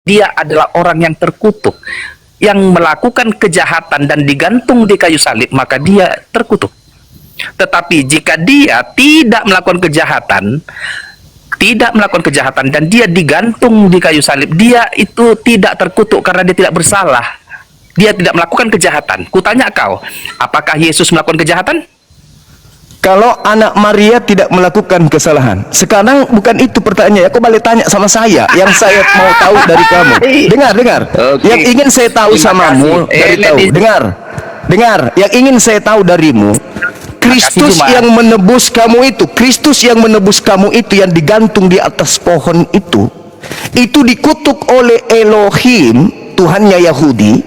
dia adalah orang yang terkutuk, yang melakukan kejahatan dan digantung di kayu salib, maka dia terkutuk. Tetapi jika dia tidak melakukan kejahatan dan dia digantung di kayu salib, dia itu tidak terkutuk karena dia tidak bersalah. Dia tidak melakukan kejahatan. Kutanya kau, apakah Yesus melakukan kejahatan? Kalau anak Maria tidak melakukan kesalahan. Sekarang bukan itu pertanyaannya. Kau balik tanya sama saya. Yang saya mau tahu dari kamu. Dengar. Okay. Yang ingin saya tahu samamu dari tahu. Dengar. Yang ingin saya tahu darimu. Kristus yang menebus kamu itu. Kristus yang menebus kamu itu, yang digantung di atas pohon itu dikutuk oleh Elohim, Tuhannya Yahudi,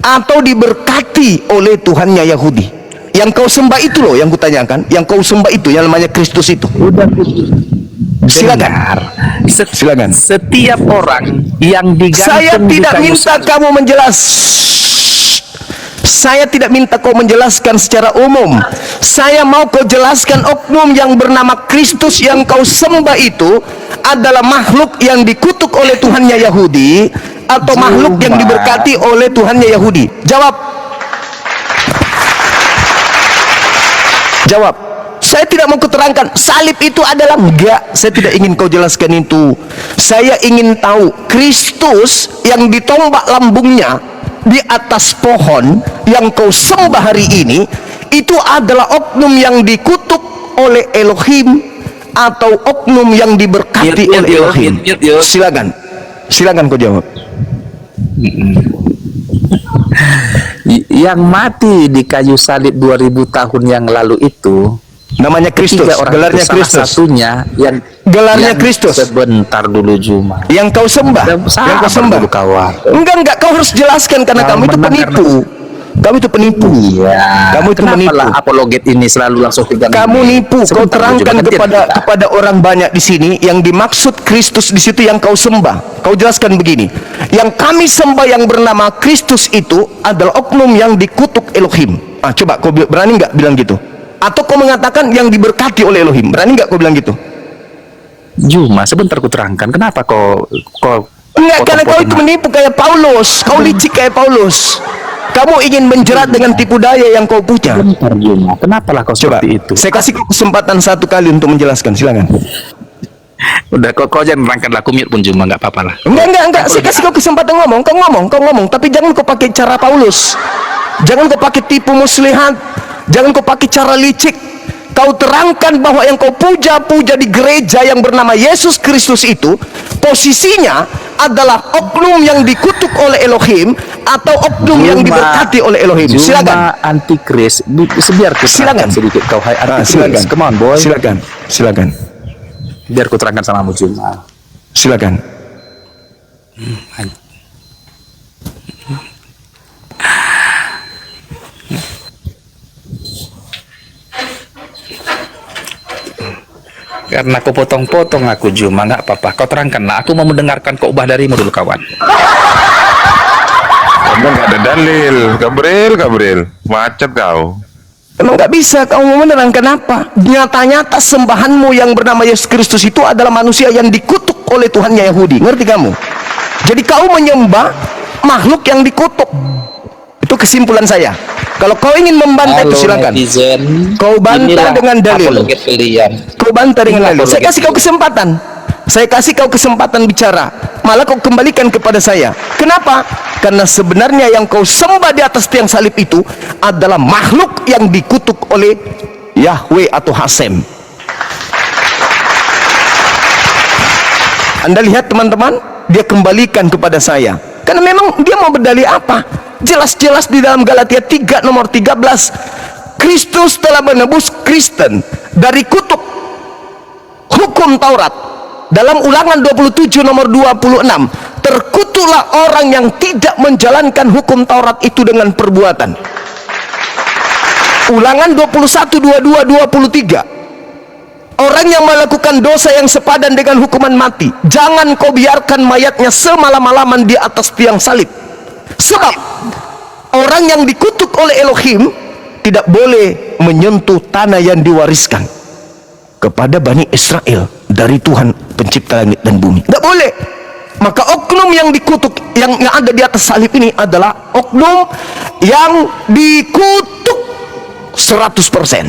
atau diberkati oleh Tuhannya Yahudi? Yang kau sembah itu loh yang kutanyakan. Yang kau sembah itu yang namanya Kristus itu. Silakan. Setiap orang yang digantung saya tidak di minta kamu saya tidak minta kau menjelaskan secara umum. Saya mau kau jelaskan oknum yang bernama Kristus yang kau sembah itu adalah makhluk yang dikutuk oleh Tuhannya Yahudi, atau makhluk yang diberkati oleh Tuhannya Yahudi? Jawab. Saya tidak mau kuterangkan salib itu adalah, enggak, saya tidak ingin kau jelaskan itu. Saya ingin tahu Kristus yang ditombak lambungnya di atas pohon yang kau sembah hari ini, itu adalah oknum yang dikutuk oleh Elohim atau oknum yang diberkati oleh Elohim? Silakan kau jawab. Yang mati di kayu salib 2000 tahun yang lalu itu namanya Kristus. Gelarnya Kristus. Satunya yang gelarnya Kristus. Sebentar dulu Juma. Yang kau sembah. Yang kau sembah. Enggak, kau harus jelaskan karena kamu itu penipu. Kamu itu penipu. Iya. Kamu itu menipu. Apologet ini selalu langsung pegang. Kamu nipu. Kau terangkan kepada orang banyak di sini yang dimaksud Kristus di situ yang kau sembah. Kau jelaskan begini. Yang kami sembah yang bernama Kristus itu adalah oknum yang dikutuk Elohim. Coba kau berani nggak bilang gitu? Atau kau mengatakan yang diberkati oleh Elohim? Berani nggak kau bilang gitu? Juma, sebentar ku terangkan. Kenapa kau enggak, karena kau itu menipu kayak Paulus. Kau licik kayak Paulus. Kamu ingin menjerat dengan tipu daya yang kau punya. Bentar Juma, kenapalah kau seperti itu? Saya kasih kau kesempatan satu kali untuk menjelaskan. Silakan. Udah, kau jangan merangkan aku mute pun Juma, nggak apa-apa lah. Enggak. Saya kasih kau kesempatan ngomong. Kau ngomong. Tapi jangan kau pakai cara Paulus. Jangan kau pakai tipu muslihat. Jangan kau pakai cara licik. Kau terangkan bahwa yang kau puja di gereja yang bernama Yesus Kristus itu posisinya adalah oknum yang dikutuk oleh Elohim atau oknum yang diberkati oleh Elohim. Silakan. Antikris. Biar ku terangkan sedikit kau hai antikris. Silakan. Come on boy. Silakan. Biar ku terangkan sama Juma. Silakan. Karena kau potong-potong aku Juma, nggak apa-apa. Kau terangkanlah. Aku mau mendengarkan khotbah darimu dulu kawan. Kamu nggak ada dalil, Gabriel, macet kau. Emang nggak bisa kamu mau menerangkan apa? Nyata-nyata sembahanmu yang bernama Yesus Kristus itu adalah manusia yang dikutuk oleh Tuhannya Yahudi. Ngerti kamu? Jadi kau menyembah makhluk yang dikutuk. Itu kesimpulan saya. Kalau kau ingin membantah itu silakan. Kau bantah dengan dalil. Kau bantah dengan dalil. Saya kasih kau kesempatan. Saya kasih kau kesempatan bicara. Malah kau kembalikan kepada saya. Kenapa? Karena sebenarnya yang kau sembah di atas tiang salib itu adalah makhluk yang dikutuk oleh Yahweh atau Hasem. Anda lihat teman-teman, dia kembalikan kepada saya. Karena memang dia mau berdalih apa? Jelas-jelas di dalam Galatia 3 nomor 13, Kristus telah menebus Kristen dari kutuk hukum Taurat. Dalam Ulangan 27 nomor 26, terkutuklah orang yang tidak menjalankan hukum Taurat itu dengan perbuatan. Ulangan 21, 22, 23, orang yang melakukan dosa yang sepadan dengan hukuman mati, jangan kau biarkan mayatnya semalam-malaman di atas tiang salib. Sebab orang yang dikutuk oleh Elohim tidak boleh menyentuh tanah yang diwariskan kepada Bani Israel dari Tuhan pencipta langit dan bumi. Tidak boleh. Maka oknum yang dikutuk, yang ada di atas salib ini adalah oknum yang dikutuk 100%.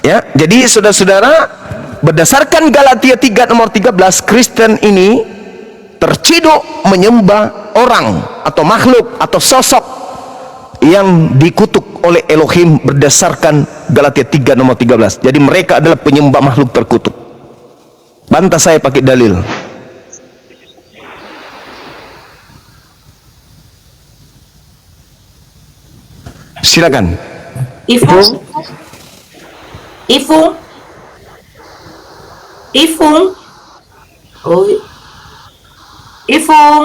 Ya, jadi saudara-saudara, berdasarkan Galatia 3 nomor 13, Kristen ini terciduk menyembah orang atau makhluk atau sosok yang dikutuk oleh Elohim berdasarkan Galatia 3 nomor 13. Jadi mereka adalah penyembah makhluk terkutuk. Bantah saya pakai dalil. Silakan. Ifung, Ifung, Ifung, oh, Ifung,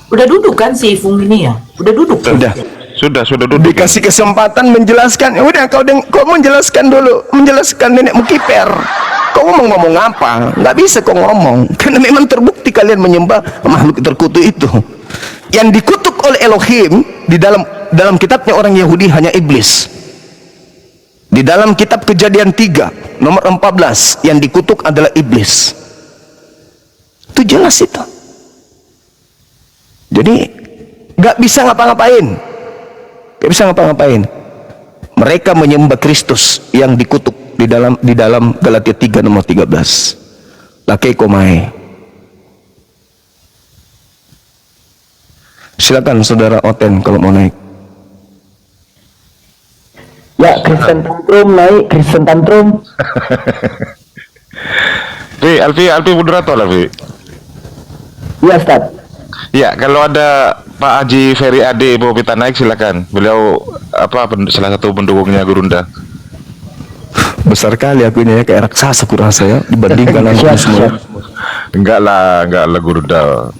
udah duduk kan si Ifung ini ya? Udah duduk. Sudah duduk. dikasih kesempatan menjelaskan. Ya udah, kau menjelaskan dulu, menjelaskan nenek Mukiper. Kau ngomong apa? Nggak bisa kau ngomong, karena memang terbukti kalian menyembah makhluk terkutuk itu. Yang dikutuk oleh Elohim di dalam kitabnya orang Yahudi hanya iblis. Di dalam kitab Kejadian 3 nomor 14 yang dikutuk adalah iblis. Itu jelas itu. Jadi nggak bisa ngapa-ngapain. Gak bisa ngapa-ngapain. Mereka menyembah Kristus yang dikutuk di dalam Galatia 3 nomor 13. Laki komai. Silakan saudara Oten kalau mau naik. Ya, Kristen tantrum naik, Kristen tantrum. Alfi moderator Alfi. Iya, Ustaz. Ya, kalau ada Pak Haji Ferry Ade mau kita naik silakan. Beliau salah satu pendukungnya Gurunda. Besar kali aku ini ya, kayak raksasa kurasa ya dibandingkan aku semua. Enggak lah Gurunda.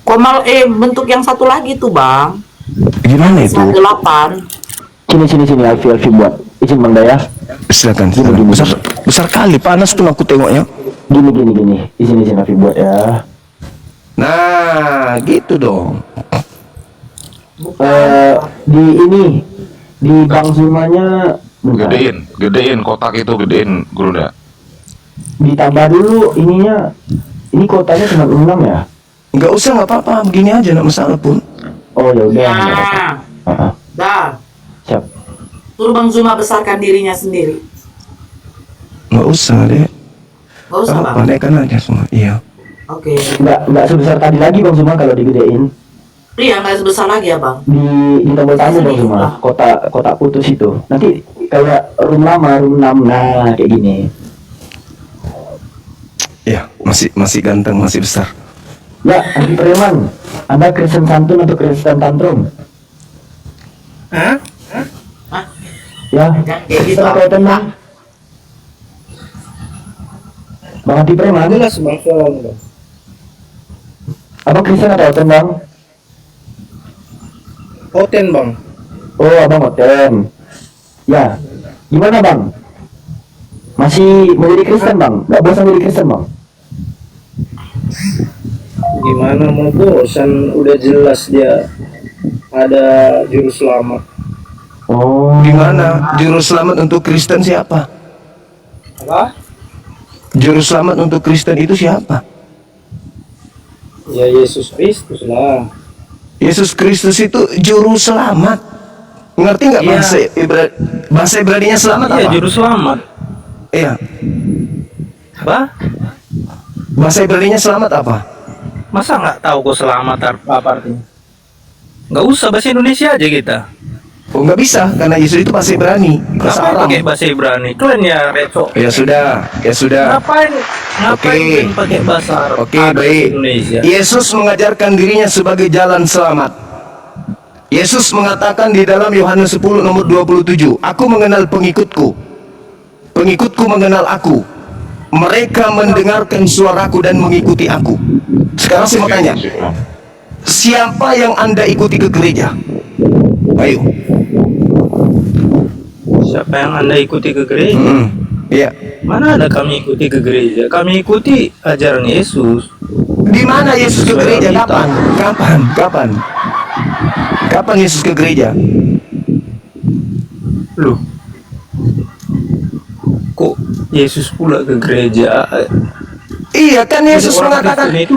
Komal bentuk yang satu lagi tuh bang. Gimana itu? 8. Sini Alfi buat izin Bang Daya. Silakan. Besar kali, panas tuh aku tengoknya. Gini. Izin Alfi buat ya. Nah, gitu dong. Di Bang Zumanya bentar. Gedein kotak itu, gedein Gurunda. Ditambah dulu ininya. Ini kotanya cuma 6 ya? Nggak usah, nggak apa-apa, begini aja, nggak masalah pun. Oh ya udah. Nah, dah. Siap. Suruh Bang Zuma besarkan dirinya sendiri. Nggak usah deh. Gak usah bang. Naikkan aja semua. Iya. Oke. Nggak sebesar tadi lagi Bang Zuma kalau digedein. Iya, nggak sebesar lagi ya bang. Di tombol tamu Bang Zuma, kotak putus itu. Nanti kayak room 6, nah kayak gini. Ya, masih ganteng, masih besar. Ya, Anti Preman, Anda Kristen santun atau Kristen tantrum? Hah? Ya, Jangan kayak gitu, Kristen atau Bang. tenang? Bang Anti Preman? Jelas bang, soalnya bang. Abang Kristen atau tenang? Oten bang. Oh, abang Oten. Ya, gimana bang? Masih menjadi Kristen bang? Nggak bosan jadi Kristen bang? Gimana mau bosan, udah jelas dia ada juru selamat. Oh, Gimana? Juru selamat untuk Kristen siapa? Apa? Juru selamat untuk Kristen itu siapa? Ya Yesus Kristus lah. Yesus Kristus itu juru selamat. Ngerti nggak Iya. bahasa Ibrani-nya selamat Iya, apa? juru selamat. Iya. Apa? Bahasa Ibrani-nya selamat apa? Masa nggak tahu kok selamat apa artinya? Nggak usah bahasa Indonesia aja kita. Oh, nggak bisa, karena Yesus itu bahasa Ibrani, bahasa Ngapain Aram. pakai bahasa Ibrani? Kalian ya reco. Ya sudah. Ngapain Oke. kalian pakai bahasa Arab? Oke, Ada baik. Indonesia. Yesus mengajarkan dirinya sebagai jalan selamat. Yesus mengatakan di dalam Yohanes 10 nomor 27, "Aku mengenal pengikutku. Pengikutku mengenal aku. Mereka mendengarkan suaraku dan mengikuti aku." Sekarang saya mau tanya, siapa yang Anda ikuti ke gereja? Ayo. Siapa yang Anda ikuti ke gereja? Iya. Mana ada kami ikuti ke gereja? Kami ikuti ajaran Yesus. Di mana Yesus ke Sesuai gereja? Alkitab. Kapan? Kapan Yesus ke gereja? Loh, kok Yesus pula ke gereja? Iya kan Yesus Orang mengatakan, Kristen itu.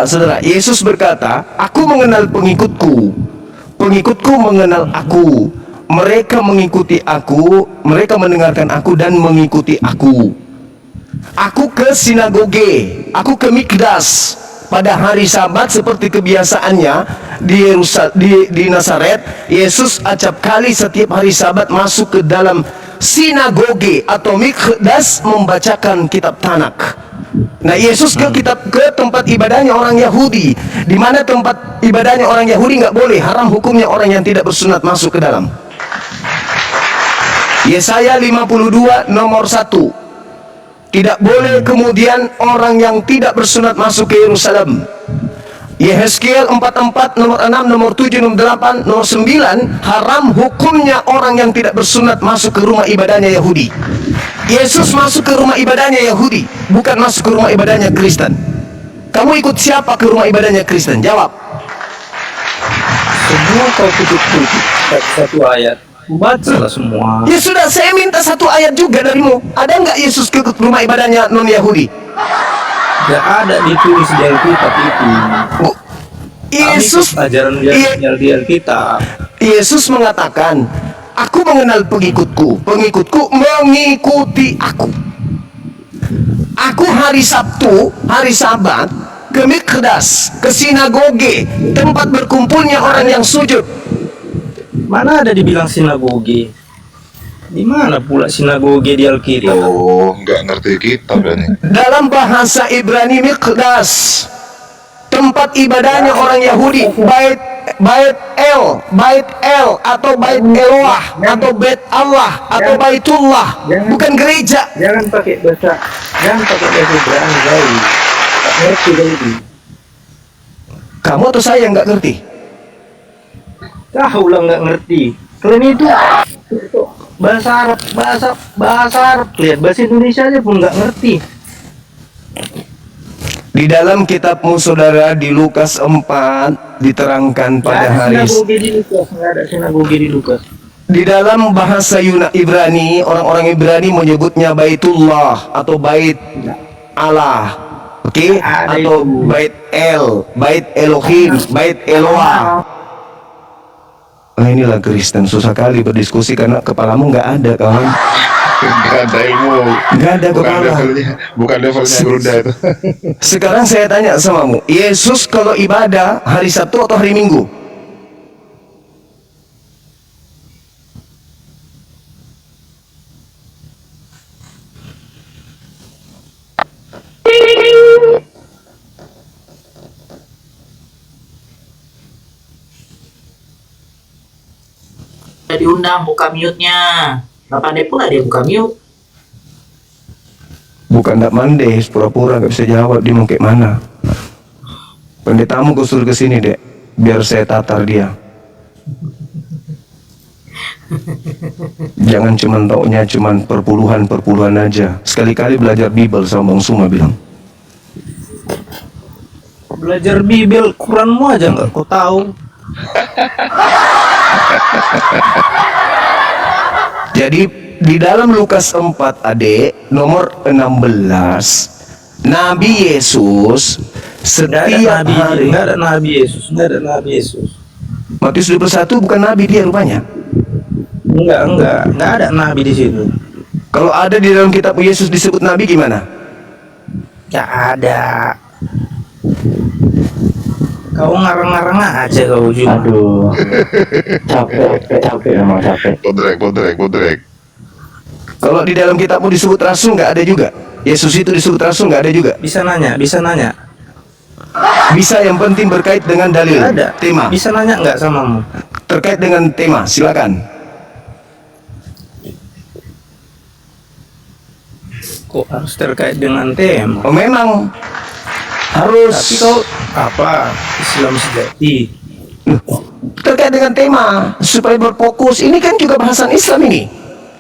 saudara, Yesus berkata, aku mengenal pengikutku, pengikutku mengenal aku, mereka mengikuti aku, mereka mendengarkan aku dan mengikuti aku. Aku ke sinagoge, aku ke Mikdas pada hari Sabat seperti kebiasaannya di Nazaret. Yesus acap kali setiap hari Sabat masuk ke dalam sinagoge atau Mikdas membacakan kitab Tanak. Nah, Yesus ke tempat ibadahnya orang Yahudi, di mana tempat ibadahnya orang Yahudi nggak boleh, haram hukumnya orang yang tidak bersunat masuk ke dalam. Yesaya 52 nomor 1. Tidak boleh kemudian orang yang tidak bersunat masuk ke Yerusalem. Yehezkiel 44 nomor 6, nomor 7, nomor 8, nomor 9, haram hukumnya orang yang tidak bersunat masuk ke rumah ibadahnya Yahudi. Yesus masuk ke rumah ibadahnya Yahudi, bukan masuk ke rumah ibadahnya Kristen. Kamu ikut siapa ke rumah ibadahnya Kristen? Jawab. Semua kau tutup-tutup satu ayat. Bacalah semua. Ya sudah, saya minta satu ayat juga darimu. Ada nggak Yesus ke rumah ibadahnya non-Yahudi? Gak ada ditulis di Alkitab itu. Bu, Yesus, Ajaran di Alkitab. Yesus mengatakan, aku mengenal pengikutku, pengikutku mengikuti aku. Aku hari Sabtu, hari Sabat, ke Mikdas, ke sinagoge, tempat berkumpulnya orang yang sujud. Mana ada dibilang sinagoge? Di mana pula sinagoge di Alkitab? Oh, nggak ngerti kitab ya nih. Dalam bahasa Ibrani Mikdas, tempat ibadahnya orang Yahudi, bait El atau bait Eloah atau bait Allah atau baitullah, bukan gereja. Jangan pakai bahasa Ibrani, guys. Tak ngerti itu. Kamu atau saya yang nggak ngerti? Tahu lah nggak ngerti. Kalian itu bahasa Arab. Lihat bahasa Indonesia aja pun nggak ngerti. Di dalam kitabmu saudara di Lukas 4 diterangkan pada hari Nggak ada sinagoge di Lukas. di dalam bahasa Ibrani, orang-orang Ibrani menyebutnya Baitullah atau Bait Allah. Oke, atau Bait El, Bait Elohim, Bait Eloah. Nah, inilah Kristen, susah kali berdiskusi karena kepalamu nggak ada, kawan. Nggak ada ilmu. Nggak ada Bukan kepala. bukan levelnya Gerunda itu. Sekarang saya tanya samamu, Yesus kalau ibadah hari Sabtu atau hari Minggu? Udah diundang, buka mute-nya. Nggak pandai pula dia buka mute. Bukan nggak mandai, pura-pura nggak bisa jawab, dia mau kayak mana. Pendetamu kau suruh ke sini, Dek, biar saya tatar dia. Jangan cuman taunya cuman perpuluhan aja. Sekali-kali belajar Bible sama Bang Suma bilang. Belajar Bible, Quranmu aja nggak kau tahu. Jadi di dalam Lukas 4 adek nomor 16, Nabi Yesus setiap hari. Nggak ada Nabi Yesus. Matius 21 bukan Nabi dia rupanya. Nggak ada Nabi di situ. Kalau ada di dalam kitab Yesus disebut Nabi gimana? Nggak ada. Kau ngarang-ngarang aja kau juga. Aduh, capek memang capek. Podrek. Kalau di dalam kitabmu disebut rasul nggak ada juga. Yesus itu disebut rasul nggak ada juga. Bisa nanya. Bisa, yang penting berkait dengan dalil, Nggak ada. tema. Bisa nanya nggak samamu? Terkait dengan tema, silakan. Kok harus terkait dengan tema? Oh, memang harus. Tapi kau apa? Islam sejati. Terkait dengan tema supaya berfokus. Ini kan juga bahasan Islam ini.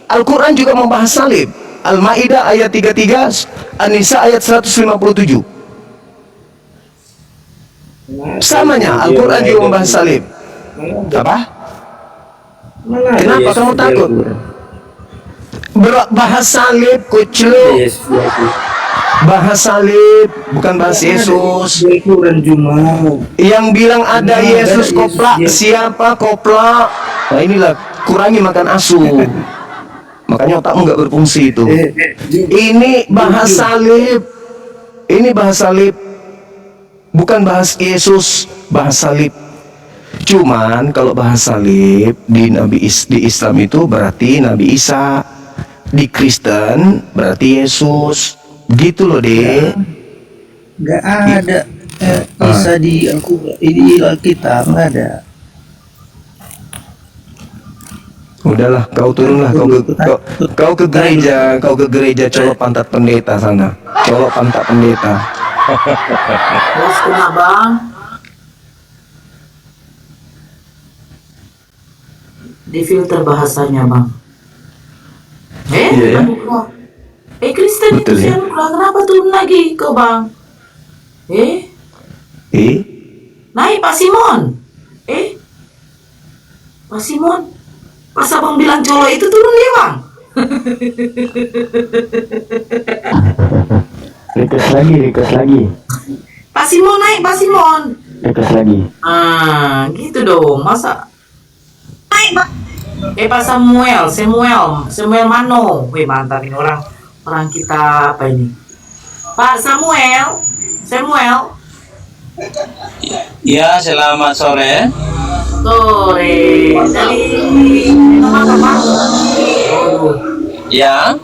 Al-Quran juga membahas salib. Al-Maidah ayat 33, An-Nisa ayat 157. Samanya Al-Quran juga membahas salib. Apa? Mana ada Kenapa Yesus kamu di takut? Al-Quran? Bahas salib, Ada kucluk. Yesus di Al-Quran. Bahas salib, bukan bahas Ada Yesus. di Al-Quran cuma. Yang bilang ada Mana Yesus ada koplak, Yesus. siapa koplak? Nah inilah, kurangi makan asu. Makanya otakmu nggak berfungsi itu. Ini bahas salib. Ini bahas salib. Bukan bahas Yesus, bahas salib. Cuman kalau bahas salib di Islam itu berarti Nabi Isa. Di Kristen berarti Yesus. Gitu loh, Dek. Nggak ada Isa di Al-Quran, di Alkitab nggak ada. Udahlah, kau turunlah, kau ke gereja, colok pantat pendeta sana. Colok pantat pendeta. Terus kena bang. Difilter bahasanya bang. Iya, ya. Anugerah. Kristen Betul, itu ya. anugerah. Kenapa turun lagi kau bang? Naik Pak Simon. Pak Simon. Pas abang bilang colo itu turun dia bang. Request lagi. Pak Simon naik Pak Simon. Request lagi. Gitu dong. Masa naik Pak. Pak Samuel Mano. Wih mantap ini orang kita apa ini? Pak Samuel. Ya, selamat sore. Sore. Dari mana Pak? Ya,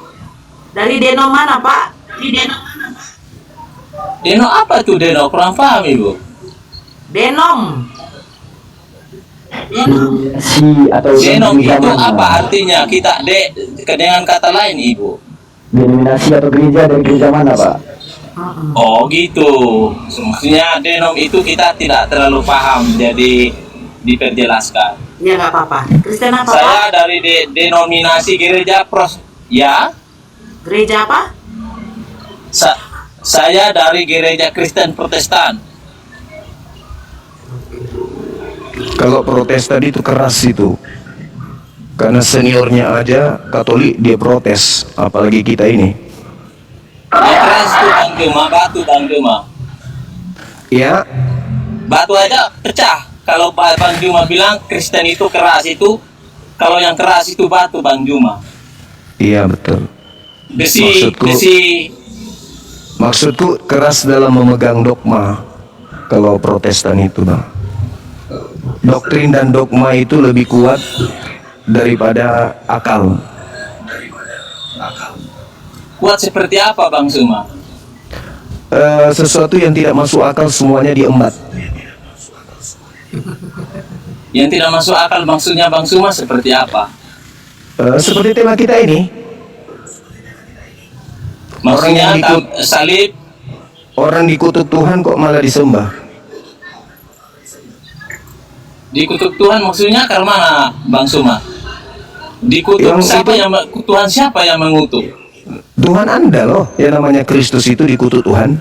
Dari Denom mana Pak? Deno apa tuh Deno? Kurang paham Ibu. Denom. Si atau Deno itu zaman, apa artinya? Kita dengan kata lain Ibu. denominasi atau gereja dari gereja mana, Pak? Oh gitu. Maksudnya denom itu kita tidak terlalu paham, jadi diperjelaskan. Iya nggak apa-apa. Kristen apa Saya Pak? dari denominasi gereja ya. Gereja apa? Saya dari gereja Kristen Protestan. Kalau Protestan itu keras itu. Karena seniornya aja Katolik dia protes, apalagi kita ini. Yang keras itu Bang Juma, batu Bang Juma. Ya, Batu aja pecah. Kalau Bang Juma bilang Kristen itu keras itu, kalau yang keras itu batu Bang Juma. iya betul. Besi. Maksudku keras dalam memegang dogma. Kalau Protestan itu, Bang. Doktrin dan dogma itu lebih kuat daripada akal. Kuat seperti apa Bang Juma? Sesuatu yang tidak masuk akal semuanya diembat. Yang tidak masuk akal maksudnya Bang Juma seperti apa? Seperti tema kita ini, Maksudnya Orang yang salib. orang dikutuk Tuhan kok malah disembah. Dikutuk Tuhan maksudnya karena mana Bang Suma? Dikutuk Tuhan siapa yang mengutuk? Tuhan Anda loh, yang namanya Kristus itu dikutuk Tuhan.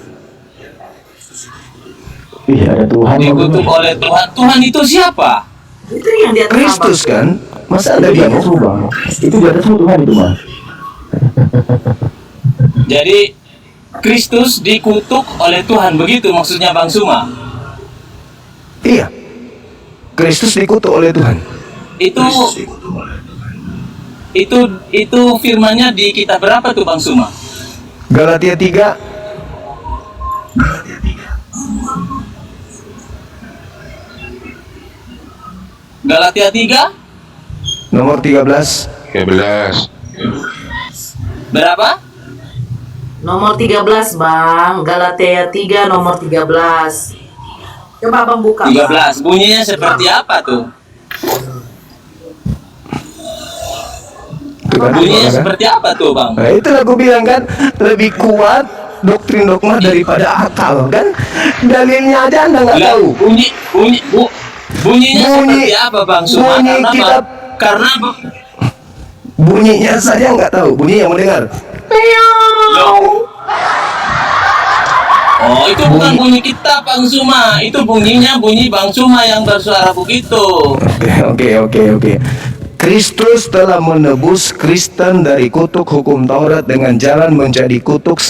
Iya, ada Tuhan. Dikutuk oleh Tuhan. Tuhan itu siapa? Itu yang di atas Kristus kan? Masa ada Di dia atasmu, Bang. Itu di atasmu Tuhan itu, Bang. Jadi Kristus dikutuk oleh Tuhan, begitu maksudnya Bang Suma? Iya. Kristus dikutuk oleh Tuhan. Itu firmannya di kitab berapa tuh Bang Suma? Galatia 3 Galatia 3 nomor 13. 13. berapa? Nomor 13 Bang. Galatia 3 nomor 13. Coba Bang buka. 13. Bunyinya seperti apa tuh? Itu kan, Bunyinya kan? seperti apa tuh Bang? Nah, itulah aku bilang kan, lebih kuat doktrin dogma daripada akal kan. Dalilnya aja Anda nggak Lah, tahu. bunyinya Bunyi- seperti apa Bang Suma? bunyi kitab- Karena Bunyinya saja nggak tahu. Bunyi yang mendengar. Oh, itu bukan bunyi kitab Bang Suma. Itu bunyinya bunyi Bang Suma yang bersuara begitu. Oke. Kristus telah menebus Kristen dari kutuk hukum Taurat dengan jalan menjadi kutuk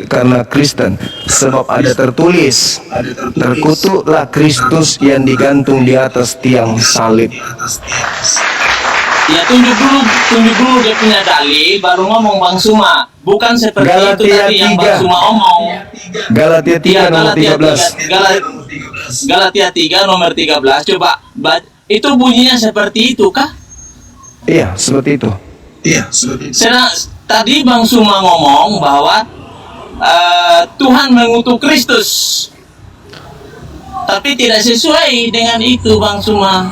karena Kristen. Sebab ada tertulis, terkutuklah Kristus yang digantung di atas tiang salib. Ya tunjuk dulu dia punya dalil, baru ngomong Bang Suma. Bukan seperti itu Galatia tadi yang 3. Bang Suma omong. Galatia 3 Ya, nomor 13. Galatia 3 nomor 13. Coba itu bunyinya seperti itu kah? Iya, seperti itu. Tadi Bang Suma ngomong bahwa Tuhan mengutuk Kristus. Tapi tidak sesuai dengan itu Bang Suma.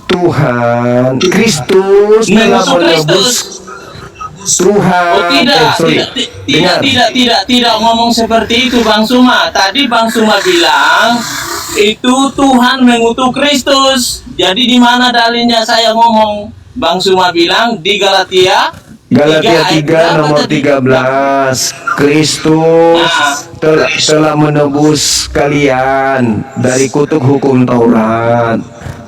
Tuhan Kristus telah Mengutuk menebus Kristus. Tuhan. Oh tidak, Dengar. tidak ngomong seperti itu Bang Suma. Tadi Bang Suma bilang itu Tuhan mengutuk Kristus. Jadi di mana dalilnya saya ngomong? Bang Suma bilang di Galatia 3 nomor 13. Kristus telah menebus kalian dari kutuk hukum Taurat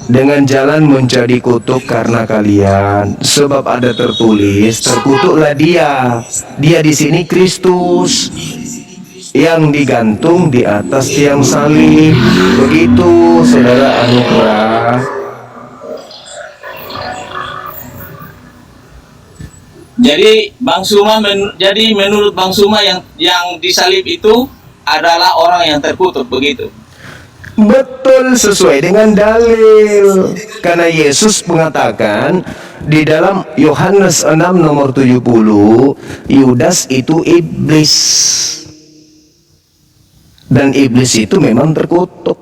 dengan jalan menjadi kutuk karena kalian. Sebab ada tertulis, terkutuklah dia. Dia di sini Kristus yang digantung di atas tiang salib. Begitu saudara Anugrah. Jadi Bang Suma jadi menurut Bang Suma yang disalib itu adalah orang yang terkutuk begitu. Betul, sesuai dengan dalil. Karena Yesus mengatakan di dalam Yohanes 6 nomor 70, Yudas itu iblis. Dan iblis itu memang terkutuk.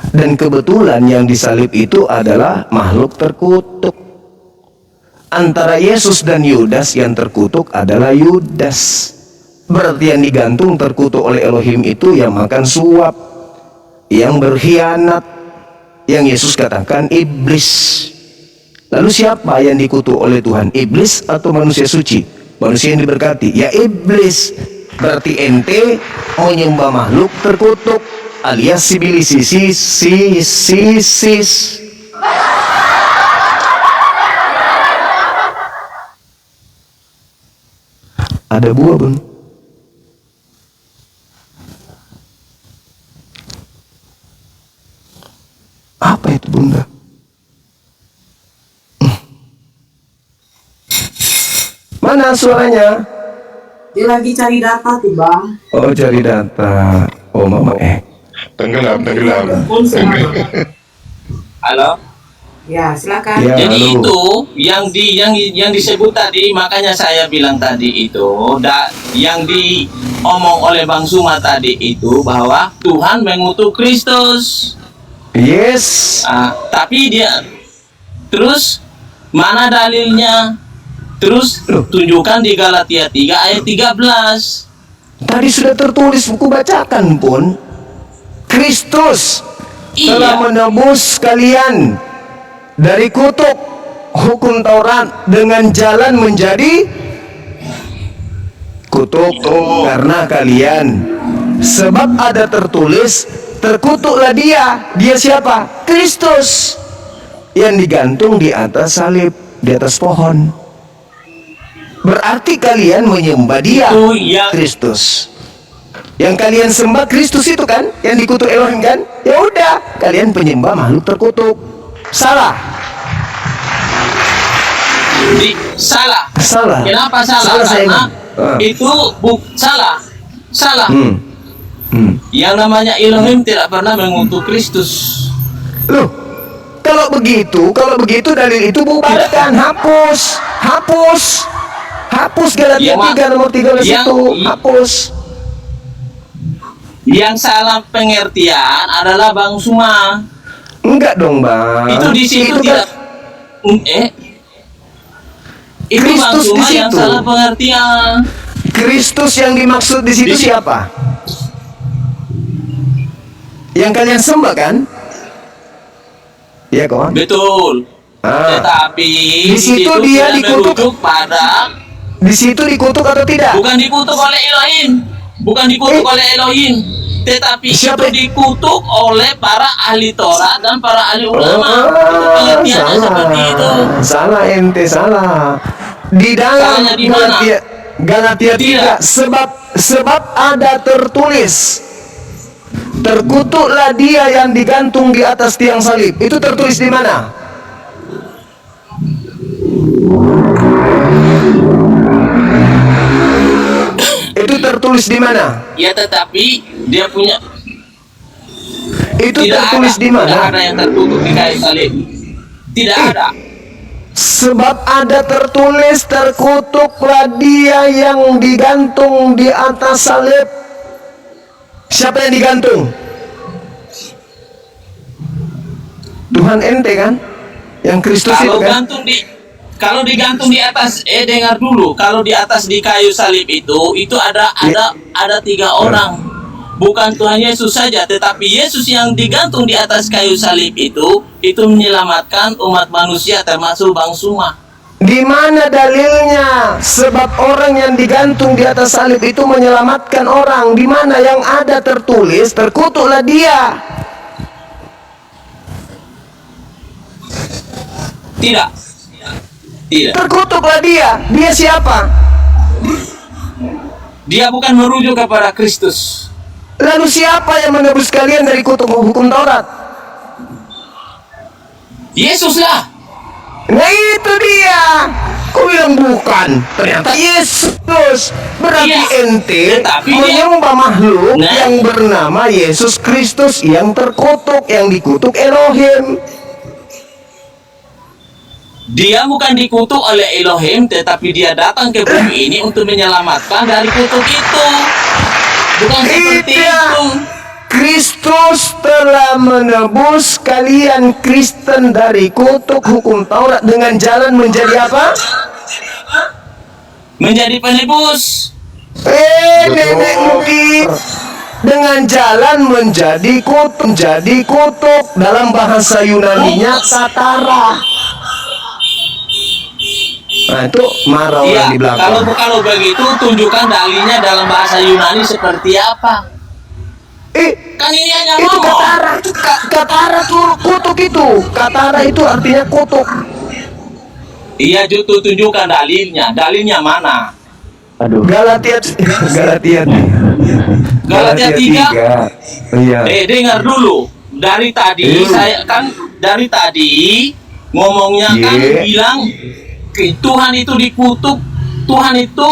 Dan kebetulan yang disalib itu adalah makhluk terkutuk. Antara Yesus dan Yudas, yang terkutuk adalah Yudas. Berarti yang digantung terkutuk oleh Elohim itu yang makan suap, yang berkhianat, yang Yesus katakan iblis. Lalu siapa yang dikutuk oleh Tuhan? Iblis atau manusia suci? Manusia yang diberkati? Ya iblis. Berarti ente menyembah makhluk terkutuk alias sibilisis. Ada buah bun. Apa itu bunda? Mana suaranya? Dia lagi cari data tuh bang. Oh, cari data. Oh mama Tenggelam. Pun sama. Halo. Ya silakan. Ya, Jadi halo. itu yang disebut tadi, makanya saya bilang tadi itu yang diomong oleh Bang Suma tadi itu bahwa Tuhan mengutuk Kristus. Yes. Tapi dia terus mana dalilnya? Terus tunjukkan di Galatia 3 ayat 13. Tadi sudah tertulis, buku bacakan pun. Kristus telah Iya. menebus kalian dari kutuk hukum Taurat dengan jalan menjadi kutuk karena kalian. Sebab ada tertulis, terkutuklah dia. Dia siapa? Kristus yang digantung di atas salib, di atas pohon. Berarti kalian menyembah dia, Itu yang- Kristus. Yang kalian sembah Kristus itu kan, yang dikutuk Elohim kan? Ya udah, kalian penyembah makhluk terkutuk. Salah. Salah. Salah. Kenapa salah? Salah saya Karena ingat. itu salah. Hmm. Yang namanya Elohim tidak pernah mengutuk Kristus. Loh, kalau begitu dalil itu bubarkan, hapus Galatia Ya, Mak. 3 nomor 13 itu, hapus. Yang salah pengertian adalah Bang Suma. Enggak dong, Bang. Itu di situ Itu tidak. Itu Bang Kristus di Suma yang situ. salah pengertian. Kristus yang dimaksud di situ siapa? Yang kalian sembah kan? Iya kawan. Betul. Tetapi Di situ dia tidak dikutuk. merujuk pada, Di situ dikutuk atau tidak? bukan dikutuk oleh Elohim. Bukan dikutuk oleh Elohim. tetapi Siapa? itu dikutuk oleh para ahli Taurat dan para ahli ulama. Itu pengertiannya seperti itu. Salah ente, salah. Di dalam Salahnya di mana? Galatia 3, sebab ada tertulis, terkutuklah dia yang digantung di atas tiang salib. Itu tertulis di mana? Itu tertulis di mana? Ya tetapi dia punya Itu tidak tertulis ada, di mana? tidak ada yang tertutup di kayu salib. Tidak ada. Sebab ada tertulis, terkutuklah dia yang digantung di atas salib. Siapa yang digantung? Tuhan ente kan? Yang Kristus itu kan? Kalau digantung di atas, dengar dulu, kalau di atas di kayu salib itu ada tiga orang, bukan Tuhan Yesus saja, tetapi Yesus yang digantung di atas kayu salib itu menyelamatkan umat manusia termasuk Bang Suma. Di mana dalilnya? Sebab orang yang digantung di atas salib itu menyelamatkan orang. Di mana yang ada tertulis, terkutuklah dia. Tidak. Terkutuklah dia. Dia siapa? Dia bukan merujuk kepada Kristus. Lalu siapa yang menebus kalian dari kutuk hukum Taurat? Yesuslah. Nah itu dia. Kau bilang bukan, ternyata Yesus. Berarti Iya, ente tetapi dia- menyembah makhluk Nah. yang bernama Yesus Kristus yang terkutuk, yang dikutuk Elohim. Dia bukan dikutuk oleh Elohim, tetapi dia datang ke bumi ini untuk menyelamatkan dari kutuk itu. Bukan seperti Tidak. itu. Kristus telah menebus kalian Kristen dari kutuk hukum Taurat dengan jalan menjadi apa? Menjadi penebus. Nenek mungkin dengan jalan menjadi kutuk dalam bahasa Yunaninya katara. Nah itu marah orang Iya, di belakang. kalau begitu tunjukkan dalilnya dalam bahasa Yunani seperti apa. Kan ini hanya Itu ngomong. katara, katara tuh kutuk itu. Katara itu artinya kutuk. Iya, tunjukkan dalilnya. Dalilnya mana? Aduh. Galatia 3. Iya. Dengar dulu. Dari tadi dari tadi ngomongnya kan Iya. bilang Tuhan itu dikutuk, Tuhan itu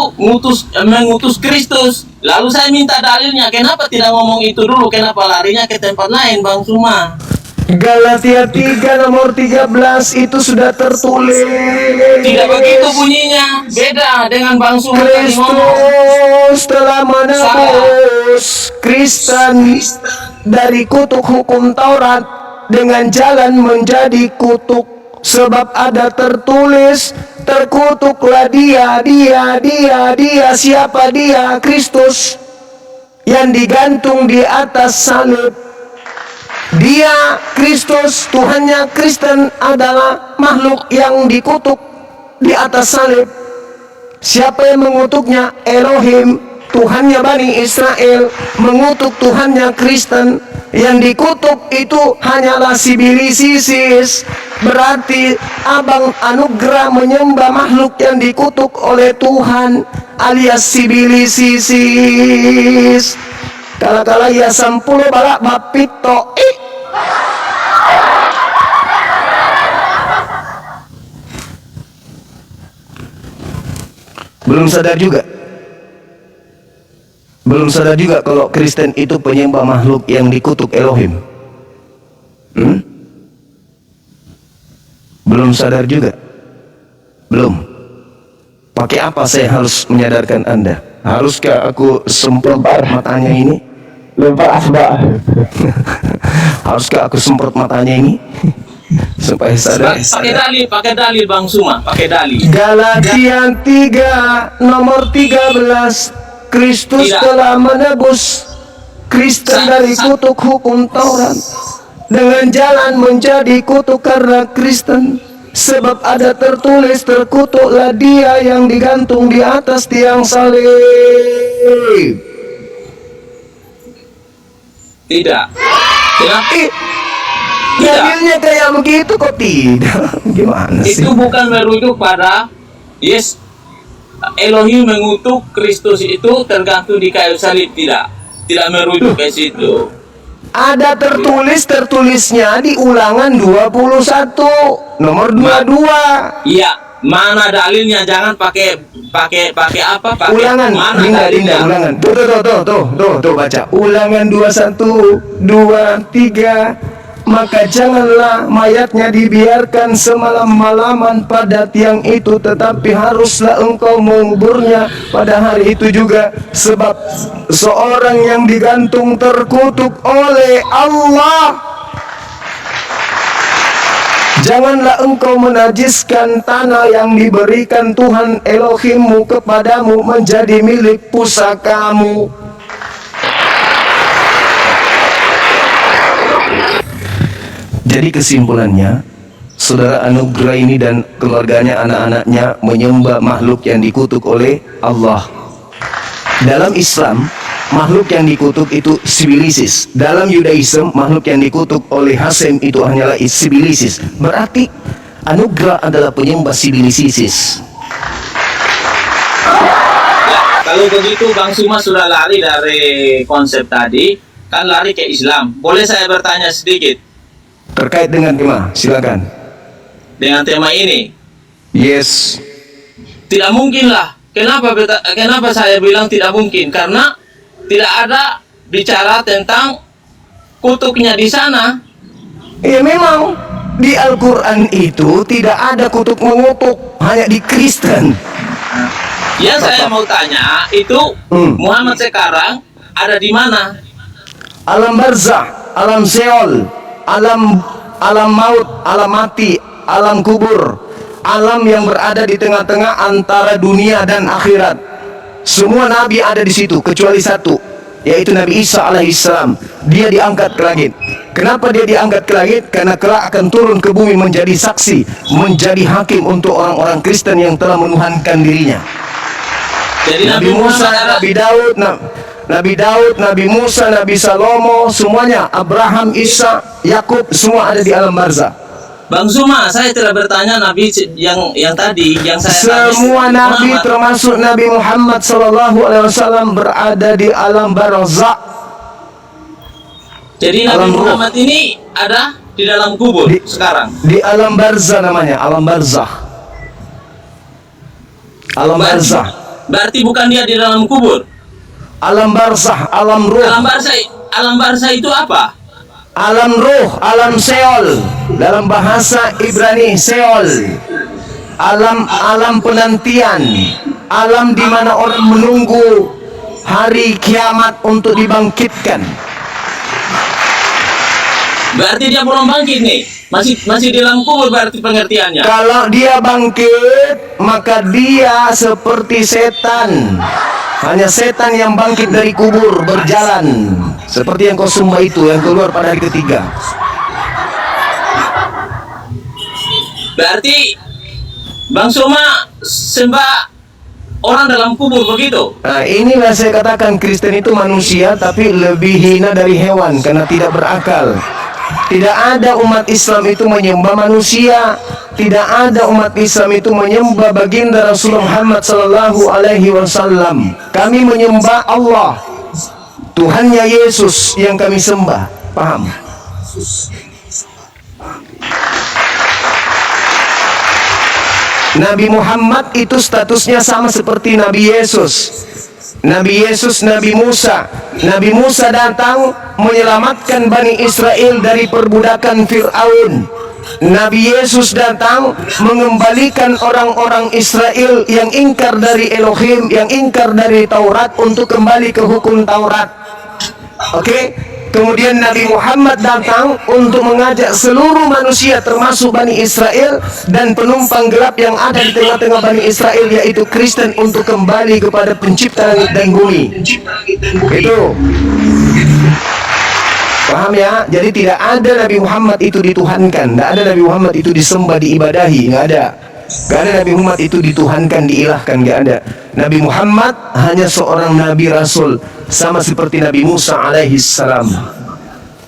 mengutus Kristus. Lalu saya minta dalilnya. Kenapa tidak ngomong itu dulu? Kenapa larinya ke tempat lain, Bang Suma? Galatia 3 nomor 13 itu sudah tertulis. Tidak begitu bunyinya. Beda dengan Bang Suma tadi ngomong. Kristus telah menebus Kristen dari kutuk hukum Taurat dengan jalan menjadi kutuk. Sebab ada tertulis, terkutuklah dia. Siapa dia? Kristus yang digantung di atas salib. Dia, Kristus, Tuhannya Kristen adalah makhluk yang dikutuk di atas salib. Siapa yang mengutuknya? Elohim, Tuhannya Bani Israel, mengutuk Tuhannya Kristen. Yang dikutuk itu hanyalah si Bilisisis. Berarti abang anugerah menyembah makhluk yang dikutuk oleh Tuhan, alias si Bilisisis. Kala-kala ya sampulo balak bapito. Belum sadar juga kalau Kristen itu penyembah makhluk yang dikutuk Elohim. Belum sadar juga. Belum. Pakai apa saya harus menyadarkan Anda? Haruskah aku semprot matanya ini? Lempar asbak. Haruskah aku semprot matanya ini? Supaya sadar. Pakai dalil Bang Suma, pakai dalil. Galatia 3 nomor 13. Kristus Tidak. telah menebus Kristen dari kutuk hukum Taurat dengan jalan menjadi kutuk karena Kristen. Sebab ada tertulis, terkutuklah dia yang digantung di atas tiang salib. Tidak. Kenapa? Eh, Tidak. dalilnya kayak begitu kok tidak? Gimana sih? Itu bukan merujuk pada yes, Elohim mengutuk Kristus itu tergantung di kayu salib, tidak merujuk ke situ. Ada tertulisnya di Ulangan 21 nomor 22. Iya, mana dalilnya? Jangan pakai apa? Pakai Ulangan, mana Dinda, dalilnya? Ulangan. Tuh, baca. Ulangan 21, 2, 3. Maka janganlah mayatnya dibiarkan semalam-malaman pada tiang itu, tetapi haruslah engkau menguburnya pada hari itu juga, sebab seorang yang digantung terkutuk oleh Allah. Janganlah engkau menajiskan tanah yang diberikan Tuhan Elohimmu kepadamu menjadi milik pusakamu. Jadi kesimpulannya, saudara Anugerah ini dan keluarganya, anak-anaknya menyembah makhluk yang dikutuk oleh Allah. Dalam Islam, makhluk yang dikutuk itu Sibilisis. Dalam Yudaism, makhluk yang dikutuk oleh Hasem itu hanyalah Sibilisis. Berarti Anugerah adalah penyembah Sibilisis. Kalau begitu Bang Suma sudah lari dari konsep tadi, kan lari ke Islam. Boleh saya bertanya sedikit Terkait dengan tema, silakan. dengan tema ini? Yes. Tidak mungkin lah. Kenapa saya bilang tidak mungkin? Karena tidak ada bicara tentang kutuknya di sana. Ya memang di Al-Quran itu tidak ada kutuk mengutuk, hanya di Kristen. Yang saya mau tanya itu Muhammad sekarang ada di mana? Alam barzah, alam Seol, alam maut, alam mati, alam kubur, alam yang berada di tengah-tengah antara dunia dan akhirat. Semua nabi ada di situ kecuali satu, yaitu Nabi Isa alaihissalam. Dia diangkat ke langit. Kenapa dia diangkat ke langit? Karena kelak akan turun ke bumi menjadi saksi, menjadi hakim untuk orang-orang Kristen yang telah menuhankan dirinya. Jadi Nabi Musa, Nabi Daud, Nabi Musa, Nabi Salomo, semuanya, Abraham, Isa, Yakub, semua ada di alam barzah. Bang Suma, saya tidak bertanya Nabi yang tadi, yang saya Semua tanya, Nabi Muhammad. termasuk Nabi Muhammad SAW berada di alam barzah. Jadi alam Nabi ruh. Muhammad ini ada di dalam kubur sekarang. Di alam barzah namanya, alam barzah. Alam barzah. Berarti bukan dia di dalam kubur. Alam barzah, alam ruh. Alam barzah itu apa? Alam ruh, alam Seol. Dalam bahasa Ibrani Seol. Alam penantian. Alam di mana orang menunggu hari kiamat untuk dibangkitkan. Berarti dia belum bangkit nih. Masih di dalam kubur berarti pengertiannya. Kalau dia bangkit, maka dia seperti setan. Hanya setan yang bangkit dari kubur berjalan, seperti yang kau sembah itu, yang keluar pada hari ketiga. Berarti Bang Suma sembah orang dalam kubur begitu. Nah, inilah saya katakan Kristen itu manusia tapi lebih hina dari hewan karena tidak berakal. Tidak ada umat Islam itu menyembah manusia. Tidak ada umat Islam itu menyembah baginda Rasulullah Muhammad sallallahu alaihi wasallam. Kami menyembah Allah, Tuhannya Yesus yang kami sembah. Paham? Nabi Muhammad itu statusnya sama seperti Nabi Yesus. Nabi Yesus, Nabi Musa. Nabi Musa datang menyelamatkan Bani Israel dari perbudakan Fir'aun. Nabi Yesus datang mengembalikan orang-orang Israel yang ingkar dari Elohim, yang ingkar dari Taurat untuk kembali ke hukum Taurat. Oke? Kemudian Nabi Muhammad datang untuk mengajak seluruh manusia termasuk Bani Israel dan penumpang gelap yang ada di tengah-tengah Bani Israel, yaitu Kristen, untuk kembali kepada pencipta langit dan bumi. Itu. Paham ya? Jadi tidak ada Nabi Muhammad itu dituhankan. Tidak ada Nabi Muhammad itu disembah, diibadahi. Tidak ada. Tidak ada Nabi Muhammad itu dituhankan, diilahkan. Tidak ada. Nabi Muhammad hanya seorang Nabi Rasul, sama seperti Nabi Musa alaihi salam.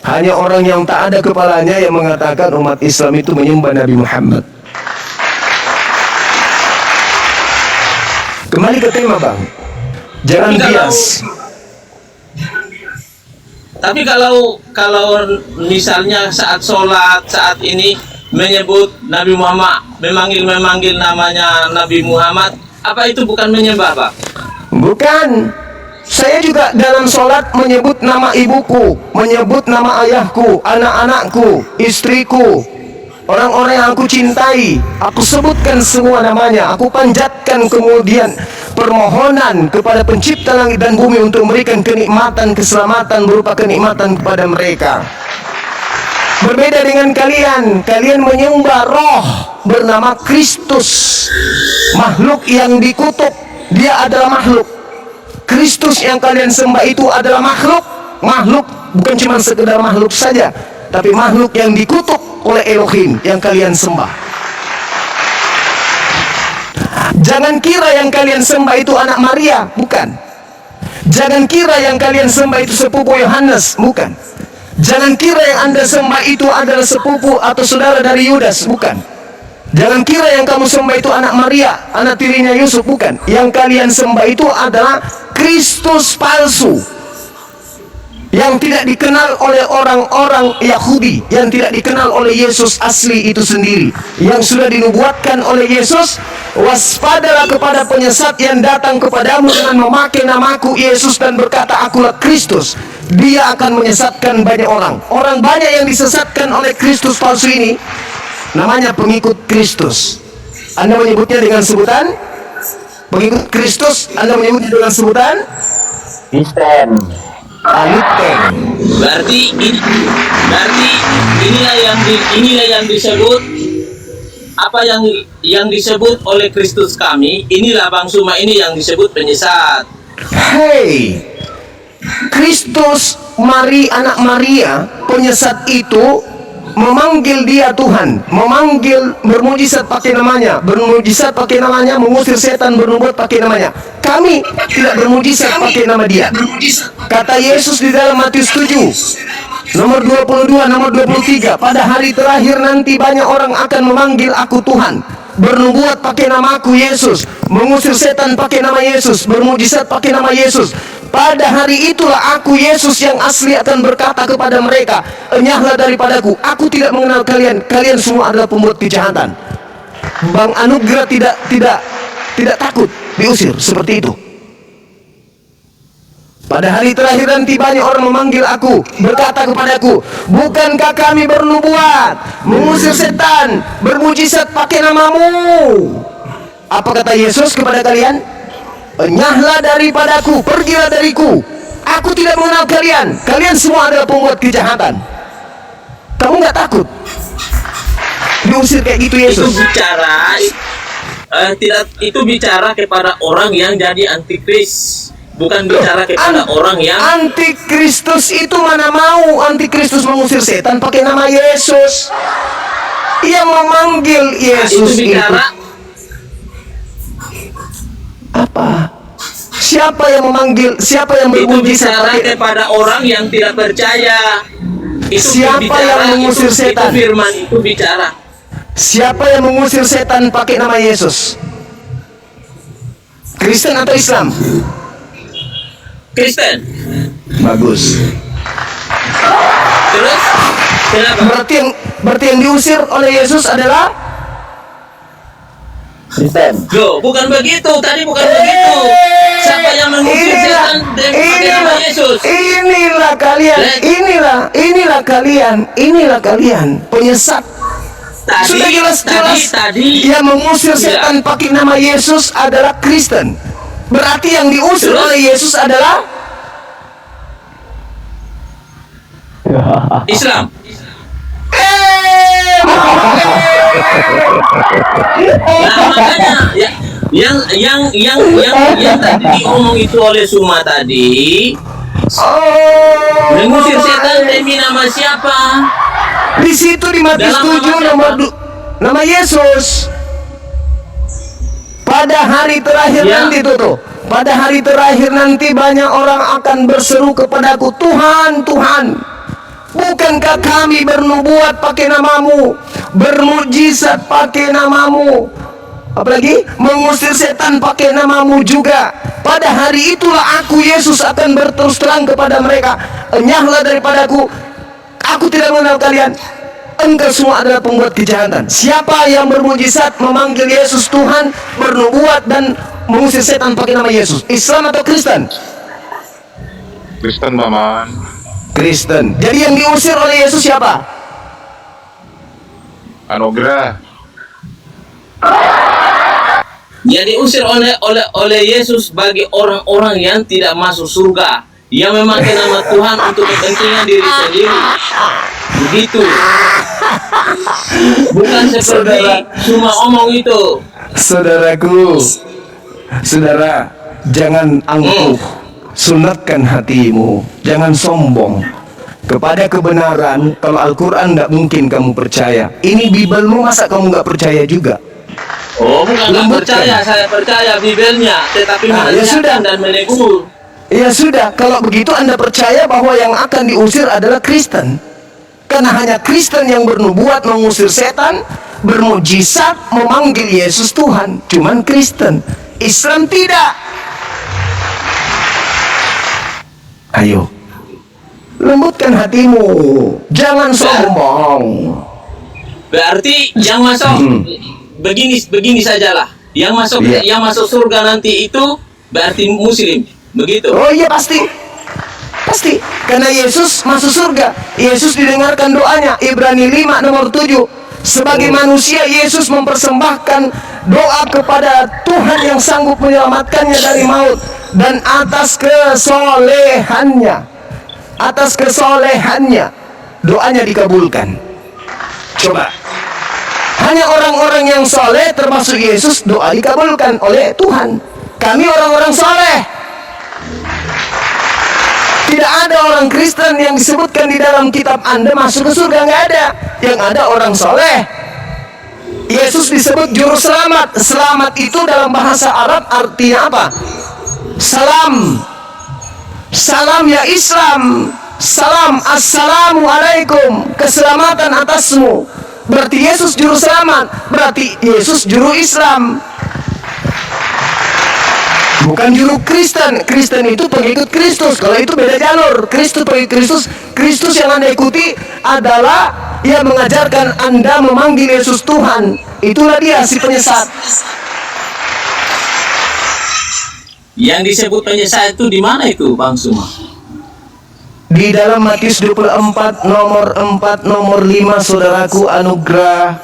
Hanya orang yang tak ada kepalanya yang mengatakan umat Islam itu menyembah Nabi Muhammad. Kembali ke tema, Bang. Jangan Tapi kalau- bias. Tapi kalau misalnya saat sholat saat ini menyebut Nabi Muhammad, memanggil namanya Nabi Muhammad, apa itu bukan menyembah, Pak? Bukan. Saya juga dalam sholat menyebut nama ibuku, menyebut nama ayahku, anak-anakku, istriku, orang-orang yang aku cintai. Aku sebutkan semua namanya. Aku panjatkan kemudian permohonan kepada pencipta langit dan bumi untuk memberikan kenikmatan, keselamatan berupa kenikmatan kepada mereka. Berbeda dengan kalian. Kalian menyembah roh bernama Kristus, makhluk yang dikutuk. Dia adalah makhluk. Kristus yang kalian sembah itu adalah makhluk. Makhluk bukan cuma sekedar makhluk saja, tapi makhluk yang dikutuk oleh Elohim yang kalian sembah. Jangan kira yang kalian sembah itu anak Maria, bukan. Jangan kira yang kalian sembah itu sepupu Yohanes, bukan. Jangan kira yang Anda sembah itu adalah sepupu atau saudara dari Yudas, bukan. Jangan kira yang kamu sembah itu anak Maria, anak tirinya Yusuf, bukan. Yang kalian sembah itu adalah Kristus palsu, yang tidak dikenal oleh orang-orang Yahudi, yang tidak dikenal oleh Yesus asli itu sendiri, yang sudah dinubuatkan oleh Yesus. Waspadalah kepada penyesat yang datang kepadamu dengan memakai namaku Yesus dan berkata akulah Kristus. Dia akan menyesatkan banyak orang. Orang banyak yang disesatkan oleh Kristus palsu ini namanya pengikut Kristus. Anda menyebutnya dengan sebutan pengikut Kristus. Anda menyebutnya dengan sebutan Kristen. Aliten. Berarti inilah yang disebut apa yang disebut oleh Kristus kami. Inilah Bang Suma ini yang disebut penyesat. Hei, Kristus anak Maria, penyesat itu memanggil dia Tuhan, memanggil, bermujizat pakai namanya, bermujizat pakai namanya, mengusir setan, bernubuat pakai namanya. Kami tidak bermujizat pakai nama dia. Kata Yesus di dalam Matius 7 nomor 22, nomor 23, pada hari terakhir nanti banyak orang akan memanggil aku Tuhan, bernubuat pakai namaku Yesus, mengusir setan pakai nama Yesus, bermujizat pakai nama Yesus. Pada hari itulah aku Yesus yang asli akan berkata kepada mereka, enyahlah daripadaku, aku tidak mengenal kalian, kalian semua adalah pembuat kejahatan. Bang Anugrah tidak takut diusir seperti itu. Pada hari terakhir nanti banyak orang memanggil aku, berkata kepadaku, bukankah kami bernubuat, mengusir setan, bermujizat pakai namamu? Apa kata Yesus kepada kalian? Enyahlah daripadaku, pergilah dariku, aku tidak mengenal kalian, kalian semua adalah pembuat kejahatan. Kamu nggak takut diusir kayak gitu Yesus? Itu bicara kepada orang yang jadi antikris, bukan bicara kepada orang yang Antikristus itu mana mau Antikristus mengusir setan pakai nama Yesus. Ia memanggil Yesus itu bicara apa? Siapa yang memanggil? Siapa yang itu bermujizat bicara pakai? kepada orang yang tidak percaya. Itu Siapa bicara, yang mengusir setan? Itu firman itu bicara. Siapa yang mengusir setan pakai nama Yesus? Kristen atau Islam? Kristen. Bagus. Terus kenapa? Berarti yang diusir oleh Yesus adalah Kristen. Loh, bukan begitu. Tadi bukan begitu. Siapa yang mengusir setan pakai nama Yesus? Inilah kalian, inilah kalian penyesat. Sudah jelas-jelas tadi yang mengusir setan pakai nama Yesus adalah Kristen. Berarti yang diusir Terus? oleh Yesus adalah Islam. Nah, makanya yang tadi diomong itu oleh Suma tadi, mengusir setan demi nama siapa? Di situ di Matius Dalam 7 nama Yesus. Pada hari terakhir Ya. nanti tuh. Pada hari terakhir nanti banyak orang akan berseru kepadaku, Tuhan, Tuhan, Bukankah kami bernubuat pakai namamu, bermujizat pakai namamu, apalagi mengusir setan pakai namamu juga? Pada hari itulah aku Yesus akan berterus terang kepada mereka, enyahlah daripadaku, aku tidak mengenal kalian. Engkau semua adalah pembuat kejahatan. Siapa yang bermujizat, memanggil Yesus Tuhan, bernubuat dan mengusir setan pakai nama Yesus? Islam atau Kristen? Kristen, Maman. Kristen. Jadi yang diusir oleh Yesus siapa? Anugerah. Yang diusir oleh Yesus bagi orang-orang yang tidak masuk surga, yang memakai nama Tuhan untuk kepentingan diri sendiri. Begitu. Bukan seperti cuma omong itu. Saudaraku, saudara, jangan angkuh, sunatkan hatimu, jangan sombong kepada kebenaran. Kalau Al-Quran tidak mungkin kamu percaya. Ini Bibelmu, masa kamu nggak percaya juga? Oh, bukan nggak Lembutkan. percaya, saya percaya Bibelnya, tetapi Ah, ya sudah. menanyakan dan menegur. Ya sudah, kalau begitu Anda percaya bahwa yang akan diusir adalah Kristen. Karena hanya Kristen yang bernubuat, mengusir setan, bermujizat, memanggil Yesus Tuhan. Cuman Kristen. Islam tidak. Ayo, lembutkan hatimu, jangan sombong. Berarti yang masuk begini sajalah. Yang masuk Iya. yang masuk surga nanti itu berarti muslim. Begitu. Oh iya, pasti. Pasti, karena Yesus masuk surga. Yesus didengarkan doanya, Ibrani 5 nomor 7. Sebagai manusia, Yesus mempersembahkan doa kepada Tuhan yang sanggup menyelamatkannya dari maut. Dan atas kesolehannya, doanya dikabulkan. Coba, hanya orang-orang yang soleh termasuk Yesus, doa dikabulkan oleh Tuhan. Kami orang-orang soleh. Tidak ada orang Kristen yang disebutkan di dalam kitab Anda masuk ke surga, nggak ada. Yang ada orang soleh. Yesus disebut juru selamat. Selamat itu dalam bahasa Arab artinya apa? Salam. Salam ya Islam. Salam, assalamualaikum. Keselamatan atasmu. Berarti Yesus juru selamat. Berarti Yesus juru Islam. Bukan juru Kristen. Kristen itu pengikut Kristus. Kalau itu beda jalur. Kristus pengikut Kristus. Kristus yang Anda ikuti adalah yang mengajarkan Anda memanggil Yesus Tuhan. Itulah dia si penyesat. Yang disebut penyesat itu di mana itu, Bang Suma? Di dalam Matius 24 nomor 4 nomor 5, saudaraku, anugerah.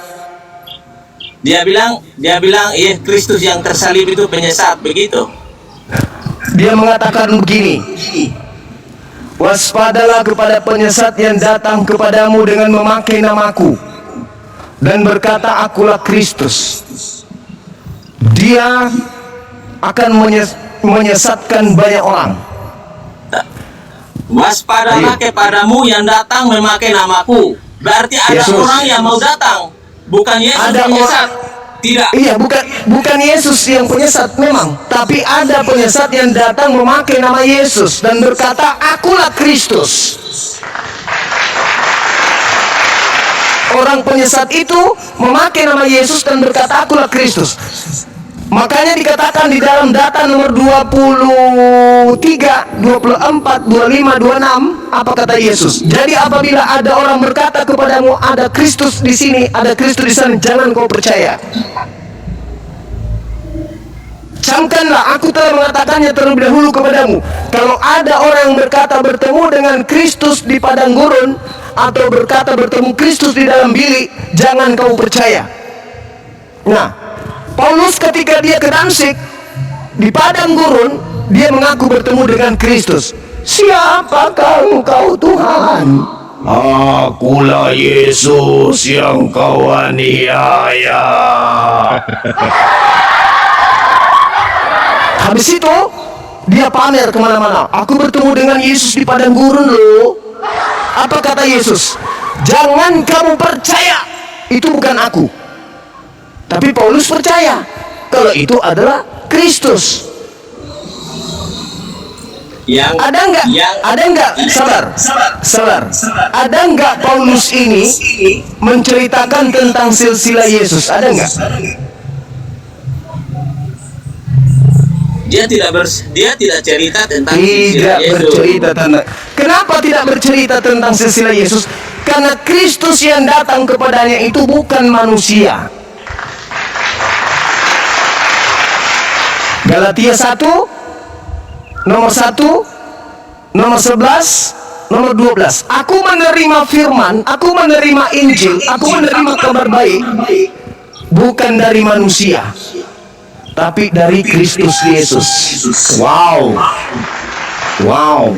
Dia bilang Kristus yang tersalib itu penyesat, begitu. Dia mengatakan begini, waspadalah kepada penyesat yang datang kepadamu dengan memakai namaku dan berkata, akulah Kristus. Dia akan menyesatkan banyak orang. Waspadalah kepadamu yang datang memakai namaku. Berarti ada Yesus. orang yang mau datang, bukan Yesus Ada penyesat. Tidak. Iya, bukan Yesus yang penyesat memang, tapi ada penyesat yang datang memakai nama Yesus dan berkata, akulah Kristus. Orang penyesat itu memakai nama Yesus dan berkata, akulah Kristus. Makanya dikatakan di dalam data nomor 23, 24, 25, 26, apa kata Yesus? Jadi apabila ada orang berkata kepadamu, ada Kristus di sini, ada Kristus di sana, jangan kau percaya. Camkanlah, aku telah mengatakannya terlebih dahulu kepadamu. Kalau ada orang yang berkata bertemu dengan Kristus di padang gurun, atau berkata bertemu Kristus di dalam bilik, jangan kau percaya. Nah, Paulus ketika dia ke Damsyik di padang gurun, dia mengaku bertemu dengan Kristus. Siapakah engkau Tuhan? Akulah Yesus yang kau aniaya. Habis itu dia pamer kemana-mana. Aku bertemu dengan Yesus di padang gurun loh. Apa kata Yesus? Jangan kamu percaya, itu bukan aku. Tapi Paulus percaya kalau itu adalah Kristus. Yang Ada nggak? Sabar. Ada nggak Paulus ini menceritakan tentang silsilah Yesus? Ada nggak? dia tidak cerita tentang Tidak silsilah Yesus. bercerita tentang. Kenapa tidak bercerita tentang silsilah Yesus? Karena Kristus yang datang kepadanya itu bukan manusia. Galatia 1 nomor 1 nomor 11 nomor 12. Aku menerima firman, aku menerima Injil, aku menerima kabar baik bukan dari manusia, tapi dari Kristus Yesus. Wow.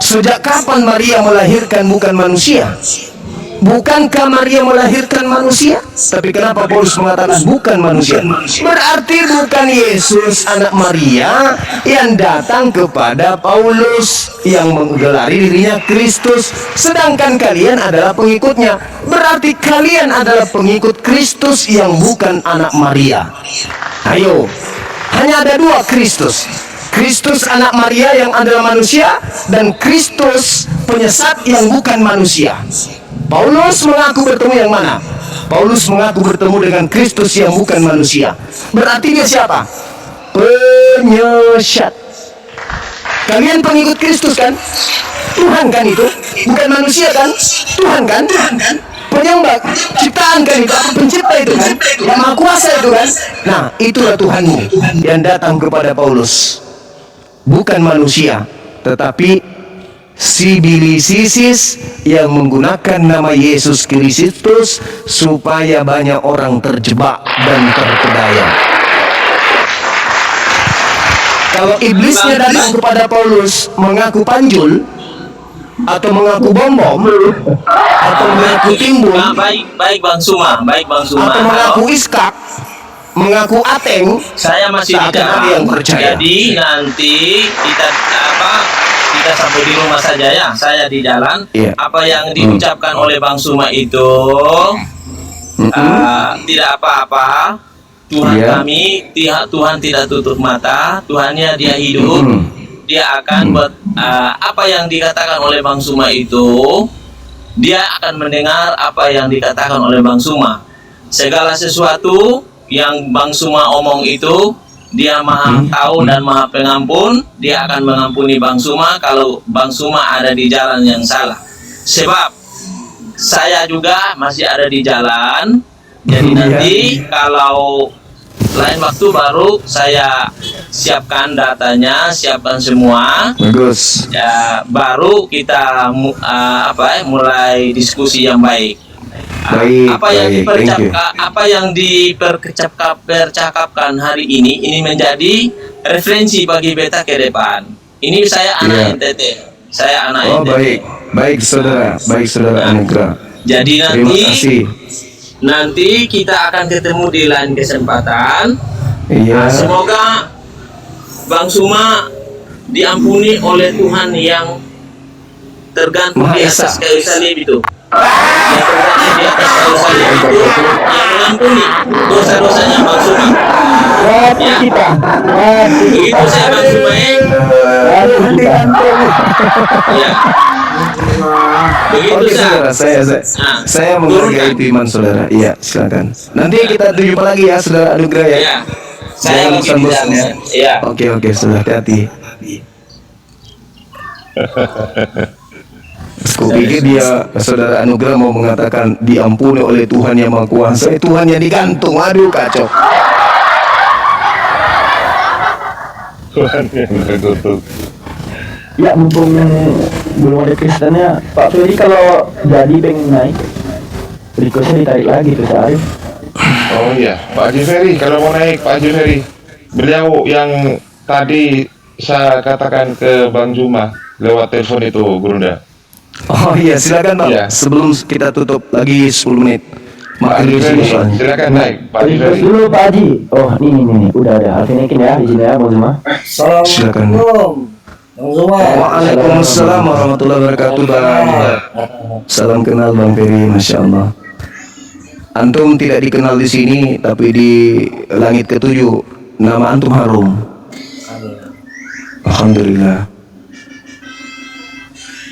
Sejak kapan Maria melahirkan bukan manusia? Bukankah Maria melahirkan manusia? Tapi kenapa Paulus mengatakan bukan manusia? Berarti bukan Yesus anak Maria yang datang kepada Paulus, yang menggelari dirinya Kristus, sedangkan kalian adalah pengikutnya. Berarti kalian adalah pengikut Kristus yang bukan anak Maria. Ayo, hanya ada dua Kristus. Kristus anak Maria yang adalah manusia, dan Kristus penyesat yang bukan manusia. Paulus mengaku bertemu yang mana? Paulus mengaku bertemu dengan Kristus yang bukan manusia. Berarti dia siapa? Penyesat. Kalian pengikut Kristus kan? Tuhan kan itu? Bukan manusia kan? Tuhan kan? Penyembah, ciptaan kan itu? Apa pencipta itu kan? Yang maha kuasa itu kan? Nah, itulah Tuhanmu yang datang kepada Paulus. Bukan manusia, tetapi sibilisisis yang menggunakan nama Yesus Kristus supaya banyak orang terjebak dan terpedaya. Kalau iblisnya datang kepada Paulus mengaku panjul, atau mengaku bom-bom, atau mengaku timbul, Baik Bang Suma. atau mengaku iskak, mengaku ateng, Saya masih di tak akan ada yang jalan. percaya. Jadi nanti kita sampai di rumah saja ya. Saya di jalan. Iya. Apa yang diucapkan oleh Bang Suma itu tidak apa-apa. Tuhan Iya. kami, Tuhan tidak tutup mata. Tuhannya dia hidup. Dia akan buat apa yang dikatakan oleh Bang Suma itu. Dia akan mendengar apa yang dikatakan oleh Bang Suma. Segala sesuatu yang Bang Suma omong itu, dia maha tahu dan maha pengampun. Dia akan mengampuni Bang Suma kalau Bang Suma ada di jalan yang salah. Sebab saya juga masih ada di jalan. Jadi nanti kalau lain waktu baru saya siapkan datanya, siapkan semua. bagus. Ya, baru kita mulai diskusi yang baik. Baik, Apa yang dipercakapkan hari ini menjadi referensi bagi beta ke depan. Ini saya anak NTT. Saya anak Oh, NTT. baik saudara Anugrah. Jadi Terima kasih. nanti kita akan ketemu di lain kesempatan. Iya. Semoga Bang Suma diampuni oleh Tuhan yang tergantung Maha di Esa. atas kayu salib itu. Yang tergantung di atas kayu salib itu yang mengampuni dosa-dosanya Bang Suma. Ya. Begitu saya Bang Suma ya. Begitu Oke saya. saudara, saya menghargai itu iman saudara. Iya, silakan. Nanti kita jumpa lagi ya saudara Anugrah ya. Ya. Saya Jangan lagi di bosan-bosan jalan. Ya. Oke, saudara, hati-hati. Kupikir dia saudara Anugrah mau mengatakan diampuni oleh Tuhan yang Maha Kuasa. Tuhan yang digantung. Aduh, kacau. Tuhan yang terkutuk. Ya mumpung belum ada Kristennya, Pak Ferry kalau jadi pengen naik, berikutnya ditarik lagi tuh Arif. Oh iya, Pak Haji Ferry, kalau mau naik Pak Haji Ferry, beliau yang tadi saya katakan ke Bang Juma lewat telepon itu, Gurunda. Oh iya, silakan Bang. Iya. Sebelum kita tutup lagi 10 menit. Pak Haji Ferry, soalnya. silakan naik Pak Haji Request Ferry. dulu Pak Haji. Oh nih, udah Alvin naikin ya di sini ya Bang Zuma. Silakan. Waalaikumsalam warahmatullahi wabarakatuh Bang. Salam kenal Bang Ferry, Masya Allah. Antum tidak dikenal di sini, tapi di langit ketujuh nama antum harum. Alhamdulillah.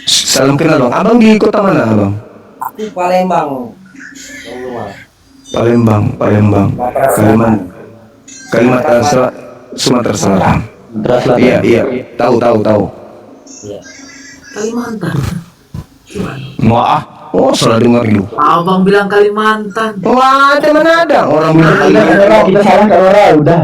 Salam kenal bang. Abang di kota mana abang? Aku Palembang. Palembang, Kalimantan Sumatera Selatan. Iya, iya. Tahu. Kalimantan. Gimana? Maaf. Oh, salah dengar itu. Abang bilang Kalimantan. Wah, ada mana ada orang bilang Kalimantan. Kita salah kalau udah.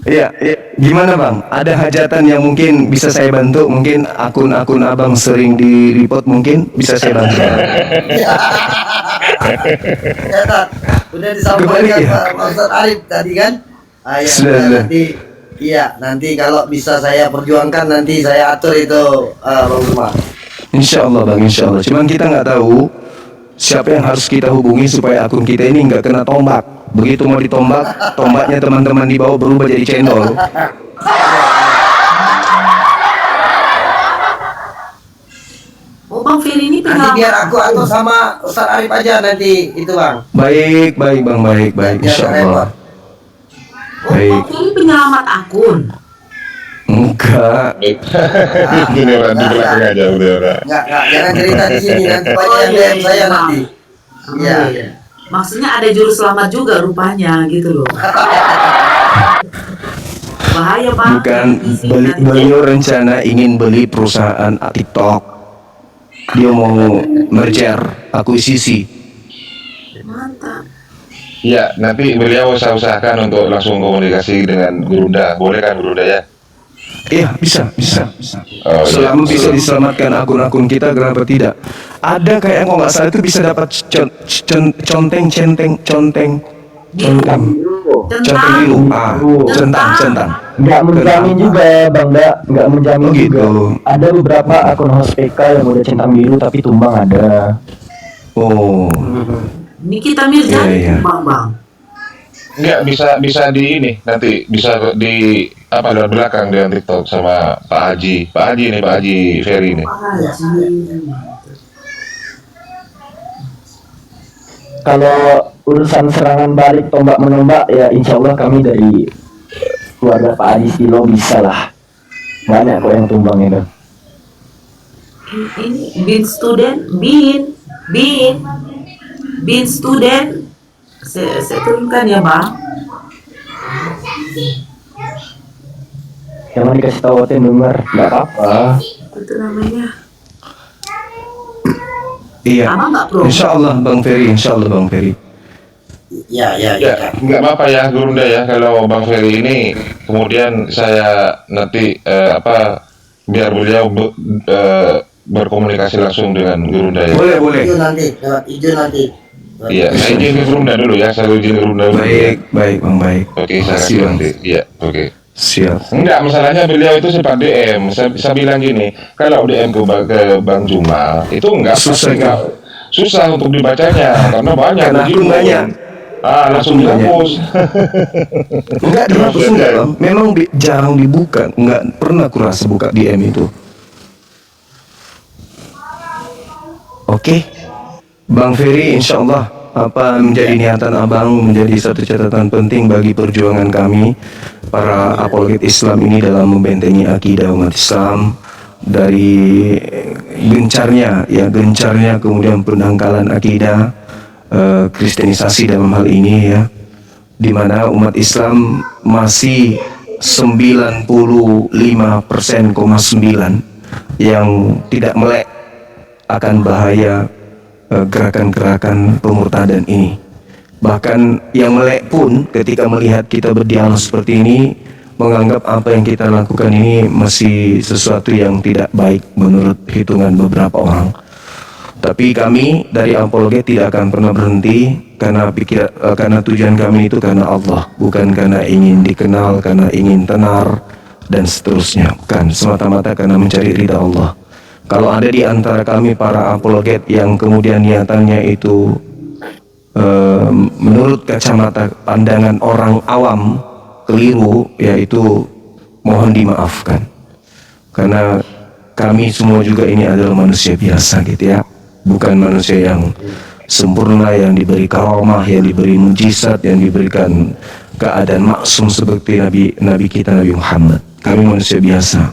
Iya, iya. Gimana bang? Ada hajatan yang mungkin bisa saya bantu? Mungkin akun-akun abang sering di report, mungkin bisa saya bantu. Ya, Tat. Udah disampaikan Kembali, ya? Pak Ustadz Arif tadi kan? Ya, Sudah. nanti nanti kalau bisa saya perjuangkan, nanti saya atur itu Bang Suma. Insya Allah bang, insya Allah. Cuman kita nggak tahu siapa yang harus kita hubungi supaya akun kita ini nggak kena tombak. Begitu mau ditombak, tombaknya teman-teman di bawah berubah jadi cendol. Oh, Bang Ferry ini Nanti pengalaman. biar aku atur sama Ustadz Arif aja nanti itu Bang. Baik bang, baik. Biar Insya nggak repot. Allah. Oh, Bang Ferry penyelamat akun. Enggak. Ini orang di belakang aja udah. Enggak, jangan cerita di sini, nanti banyak yang DM saya nanti. Iya. Maksudnya ada juru selamat juga rupanya gitu loh. Bahaya Bang. Bukan, Isikan. beliau rencana ingin beli perusahaan TikTok. Dia mau merger, akuisisi. Mantap. Ya, nanti beliau saya usahakan untuk langsung komunikasi dengan Gurunda. Boleh kan Gurunda ya? Iya, bisa. Oh, Selama iya. bisa diselamatkan akun-akun kita, kenapa tidak? Ada kayak kalau nggak salah itu bisa dapat conteng biru. Centang. Nggak menjamin juga bang, nggak menjamin Oh, gitu. juga. Ada beberapa akun host PK yang udah centang biru tapi tumbang ada. Oh, Nikita Mirzani Iya. Bang. Enggak bisa di ini nanti bisa di apa di belakang dengan TikTok sama Pak Haji. Pak Haji Ferry ini. Kalau urusan serangan balik tombak menombak ya insya Allah kami dari keluarga Pak Adi Stilo bisa lah. Banyak kok yang tumbang itu. Ini bin student. Saya turunkan ya Bang. Yang mau dikasih tahu Oten denger, nggak apa-apa. Itu namanya. iya. Sama nggak Bro? Insya Allah Bang Ferry. Ya. Ya, nggak apa-apa ya Gurunda ya kalau Bang Ferry ini kemudian saya nanti biar beliau berkomunikasi langsung dengan Gurunda ya. Boleh. Itu nanti, lewat izin nanti. Iya, saya izin ke Gurunda dulu ya, saya izin ke Gurunda dulu. Baik Bang, baik. Oke, saya Makasih, kasih Bang. nanti. Iya, oke. Siap. Enggak, masalahnya beliau itu sempat DM. Saya bilang gini, kalau DM ke Bang Juma itu enggak Susah, pasti enggak susah untuk dibacanya karena banyak. Karena akun begitu. banyak. Langsung Akun banyak. dihapus. Enggak dihapus enggak bang. Memang jarang dibuka. Enggak pernah kurasa buka DM itu. Oke, Bang Ferry, insya Allah apa menjadi niatan abang menjadi satu catatan penting bagi perjuangan kami para apologet Islam ini dalam membentengi akidah umat Islam dari gencarnya kemudian pendangkalan akidah kristenisasi dalam hal ini ya, di mana umat Islam masih 95,9% yang tidak melek akan bahaya gerakan-gerakan pemurtadan ini. Bahkan yang melek pun ketika melihat kita berdialog seperti ini menganggap apa yang kita lakukan ini masih sesuatu yang tidak baik menurut hitungan beberapa orang. Tapi kami dari Apologet tidak akan pernah berhenti karena tujuan kami itu karena Allah, bukan karena ingin dikenal, karena ingin tenar dan seterusnya. Bukan, semata-mata karena mencari ridha Allah. Kalau ada di antara kami para apologet yang kemudian niatannya itu menurut kacamata pandangan orang awam keliru, yaitu mohon dimaafkan. Karena kami semua juga ini adalah manusia biasa gitu ya. Bukan manusia yang sempurna, yang diberi karomah, yang diberi mujizat, yang diberikan keadaan maksum seperti Nabi kita Nabi Muhammad. Kami manusia biasa.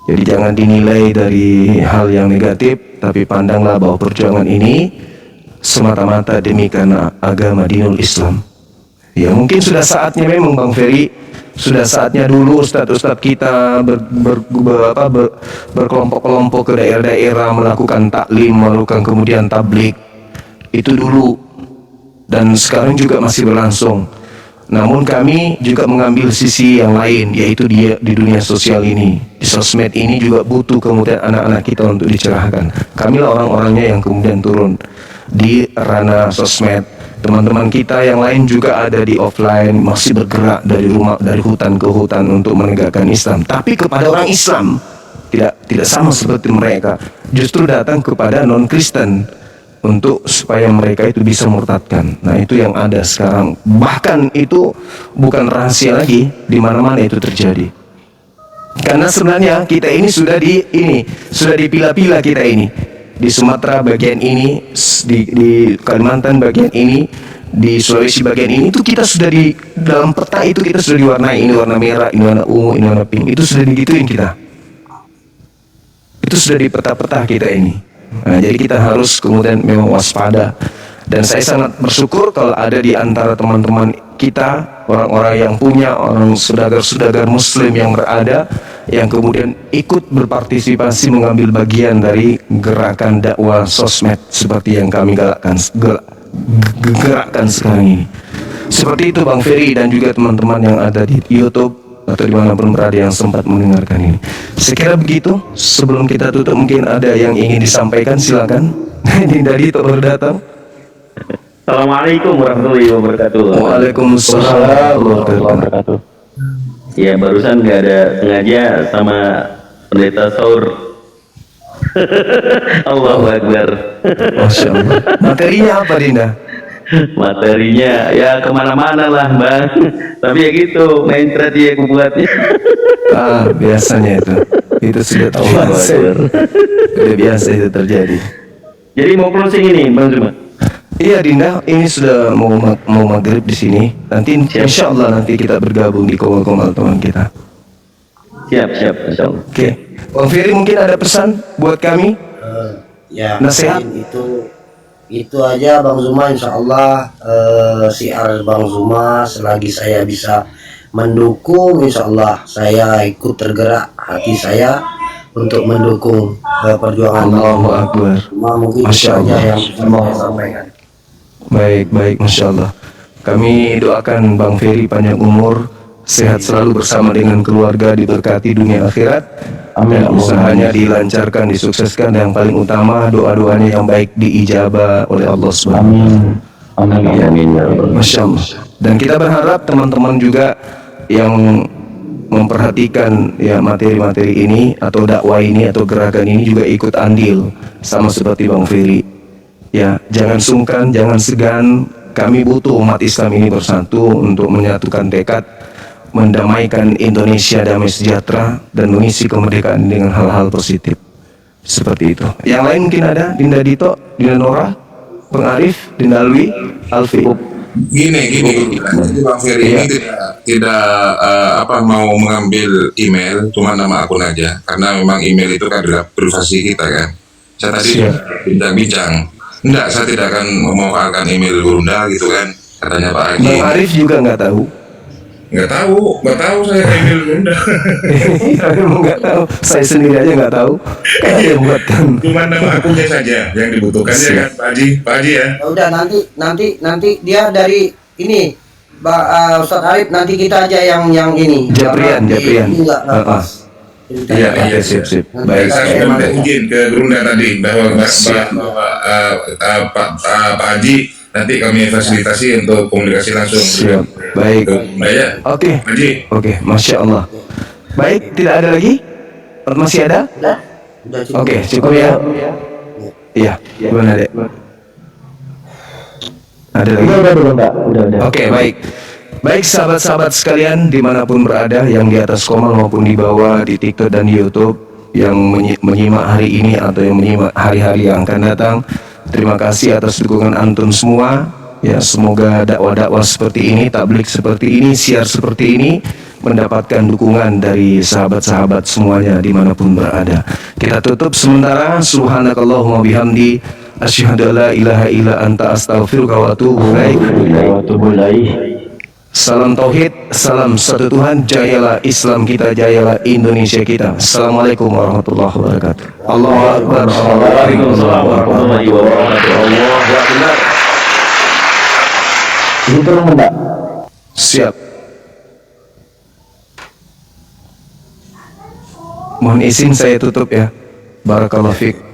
Jadi jangan dinilai dari hal yang negatif, tapi pandanglah bahwa perjuangan ini semata-mata demi karena agama dinul Islam. Ya mungkin sudah saatnya memang Bang Ferry, sudah saatnya dulu ustadz-ustadz kita berkelompok-kelompok ke daerah-daerah melakukan taklim, melakukan kemudian tablik. Itu dulu, dan sekarang juga masih berlangsung. Namun kami juga mengambil sisi yang lain, yaitu di dunia sosial ini, di sosmed ini juga butuh kemudian anak-anak kita untuk dicerahkan. Kamilah orang-orangnya yang kemudian turun di ranah sosmed. Teman-teman kita yang lain juga ada di offline, masih bergerak dari rumah, dari hutan ke hutan untuk menegakkan Islam. Tapi kepada orang Islam tidak sama seperti mereka, justru datang kepada non-Kristen untuk supaya mereka itu bisa murtadkan. Nah, itu yang ada sekarang. Bahkan itu bukan rahasia lagi, di mana-mana itu terjadi. Karena sebenarnya kita ini sudah dipilah-pilah kita ini. Di Sumatera bagian ini, di Kalimantan bagian ini, di Sulawesi bagian ini, itu kita sudah di dalam peta itu kita sudah diwarnai, ini warna merah, ini warna ungu, ini warna pink. Itu sudah digituin kita. Itu sudah di peta-peta kita ini. Nah, jadi kita harus kemudian memang waspada. Dan saya sangat bersyukur kalau ada di antara teman-teman kita orang-orang yang punya, orang saudagar-saudagar muslim yang berada, yang kemudian ikut berpartisipasi mengambil bagian dari gerakan dakwah sosmed seperti yang kami gerakkan sekarang ini. Seperti itu Bang Ferry dan juga teman-teman yang ada di YouTube atau dimanapun berada yang sempat mendengarkan ini. Sekira begitu. Sebelum kita tutup, mungkin ada yang ingin disampaikan, silakan. Dinda Dito baru datang. Assalamualaikum warahmatullahi wabarakatuh. Waalaikumsalam warahmatullahi wabarakatuh. Ya, barusan nggak ada sengaja sama pendeta Saur. Allahu Akbar. Masya Allah. Materinya apa, Dinda? Materinya ya kemana-mana lah bang. Tapi ya gitu, main strategi aku buatnya. Biasanya itu sudah biasa. Sudah biasa itu terjadi. Jadi mau closing ini Bang Zuma? Iya Dinda, ini sudah mau maghrib di sini. Nanti insya Allah nanti kita bergabung di komal-komal teman kita. Siap, insya Allah. Oke. Bang Ferry mungkin ada pesan buat kami? Ya, nasihat? Itu aja Bang Zuma, insya Allah siar Bang Zuma selagi saya bisa mendukung, insya Allah saya ikut tergerak hati saya untuk mendukung perjuangan Allahu Akbar. Mungkin Masya itu aja Allah. yang bisa saya sampaikan. Baik, Masya Allah. Kami doakan Bang Ferry panjang umur, sehat selalu bersama dengan keluarga, diberkati dunia akhirat. Dan usahanya dilancarkan, disukseskan, dan yang paling utama doa-doanya yang baik diijabah oleh Allah Subhanahu wa Ta'ala. Amin. Masya Allah. Dan kita berharap teman-teman juga yang memperhatikan ya materi-materi ini atau dakwah ini atau gerakan ini juga ikut andil sama seperti Bang Ferry. Ya, jangan sungkan, jangan segan. Kami butuh umat Islam ini bersatu untuk menyatukan tekad mendamaikan Indonesia damai sejahtera dan mengisi kemerdekaan dengan hal-hal positif seperti itu. Yang lain mungkin ada Dinda Dito, Dinda Nora, Bang Arif, Dinda Alwi, Alfi. Gini. Jadi Bang Ferry ini tidak mau mengambil email, cuma nama akun aja, karena memang email itu kan adalah privasi kita kan. Saya tadi tidak bincang. Enggak, saya tidak akan akan email Gurunda gitu kan, katanya Pak Haji. Bang Arif juga nggak tahu. Nggak tahu saya email Gurunda. Nggak tahu. Saya sendiri aja nggak tahu. Kan yang buatkan. Cuma nama akunnya saja yang dibutuhkan ya kan, Pak Haji ya. Udah nanti dia dari ini Ustaz Arif, nanti kita aja yang ini. Japrian. Iya, sip. Baik, saya sudah minta izin ke Gurunda tadi bahwa Pak Haji nanti kami fasilitasi untuk komunikasi langsung. Siap. Baik. Ya. Oke, Masya Allah. Baik, tidak ada lagi? Masih ada? Udah cukup. Oke, cukup ya. Iya, gimana Dek? Ada lagi? Udah. Oke, baik. Baik sahabat-sahabat sekalian dimanapun berada, yang di atas komal maupun di bawah, di TikTok dan di YouTube, yang menyimak hari ini atau yang menyimak hari-hari yang akan datang, terima kasih atas dukungan antum semua. Ya, semoga dakwah-dakwah seperti ini, tablik seperti ini, siar seperti ini mendapatkan dukungan dari sahabat-sahabat semuanya dimanapun berada. Kita tutup sementara. Subhanakallahumma bihamdi, asyhadu alla ilaha illa anta, astaghfiruka wa atubu ilaik. Salam tauhid, salam satu Tuhan, jayalah Islam kita, jayalah Indonesia kita. Assalamualaikum warahmatullahi wabarakatuh. Allahu akbar. Waalaikumsalam warahmatullahi wabarakatuh. Allahu akbar. Ini turun Mbak. Siap. Mohon izin saya tutup ya. Barakallahu fiik.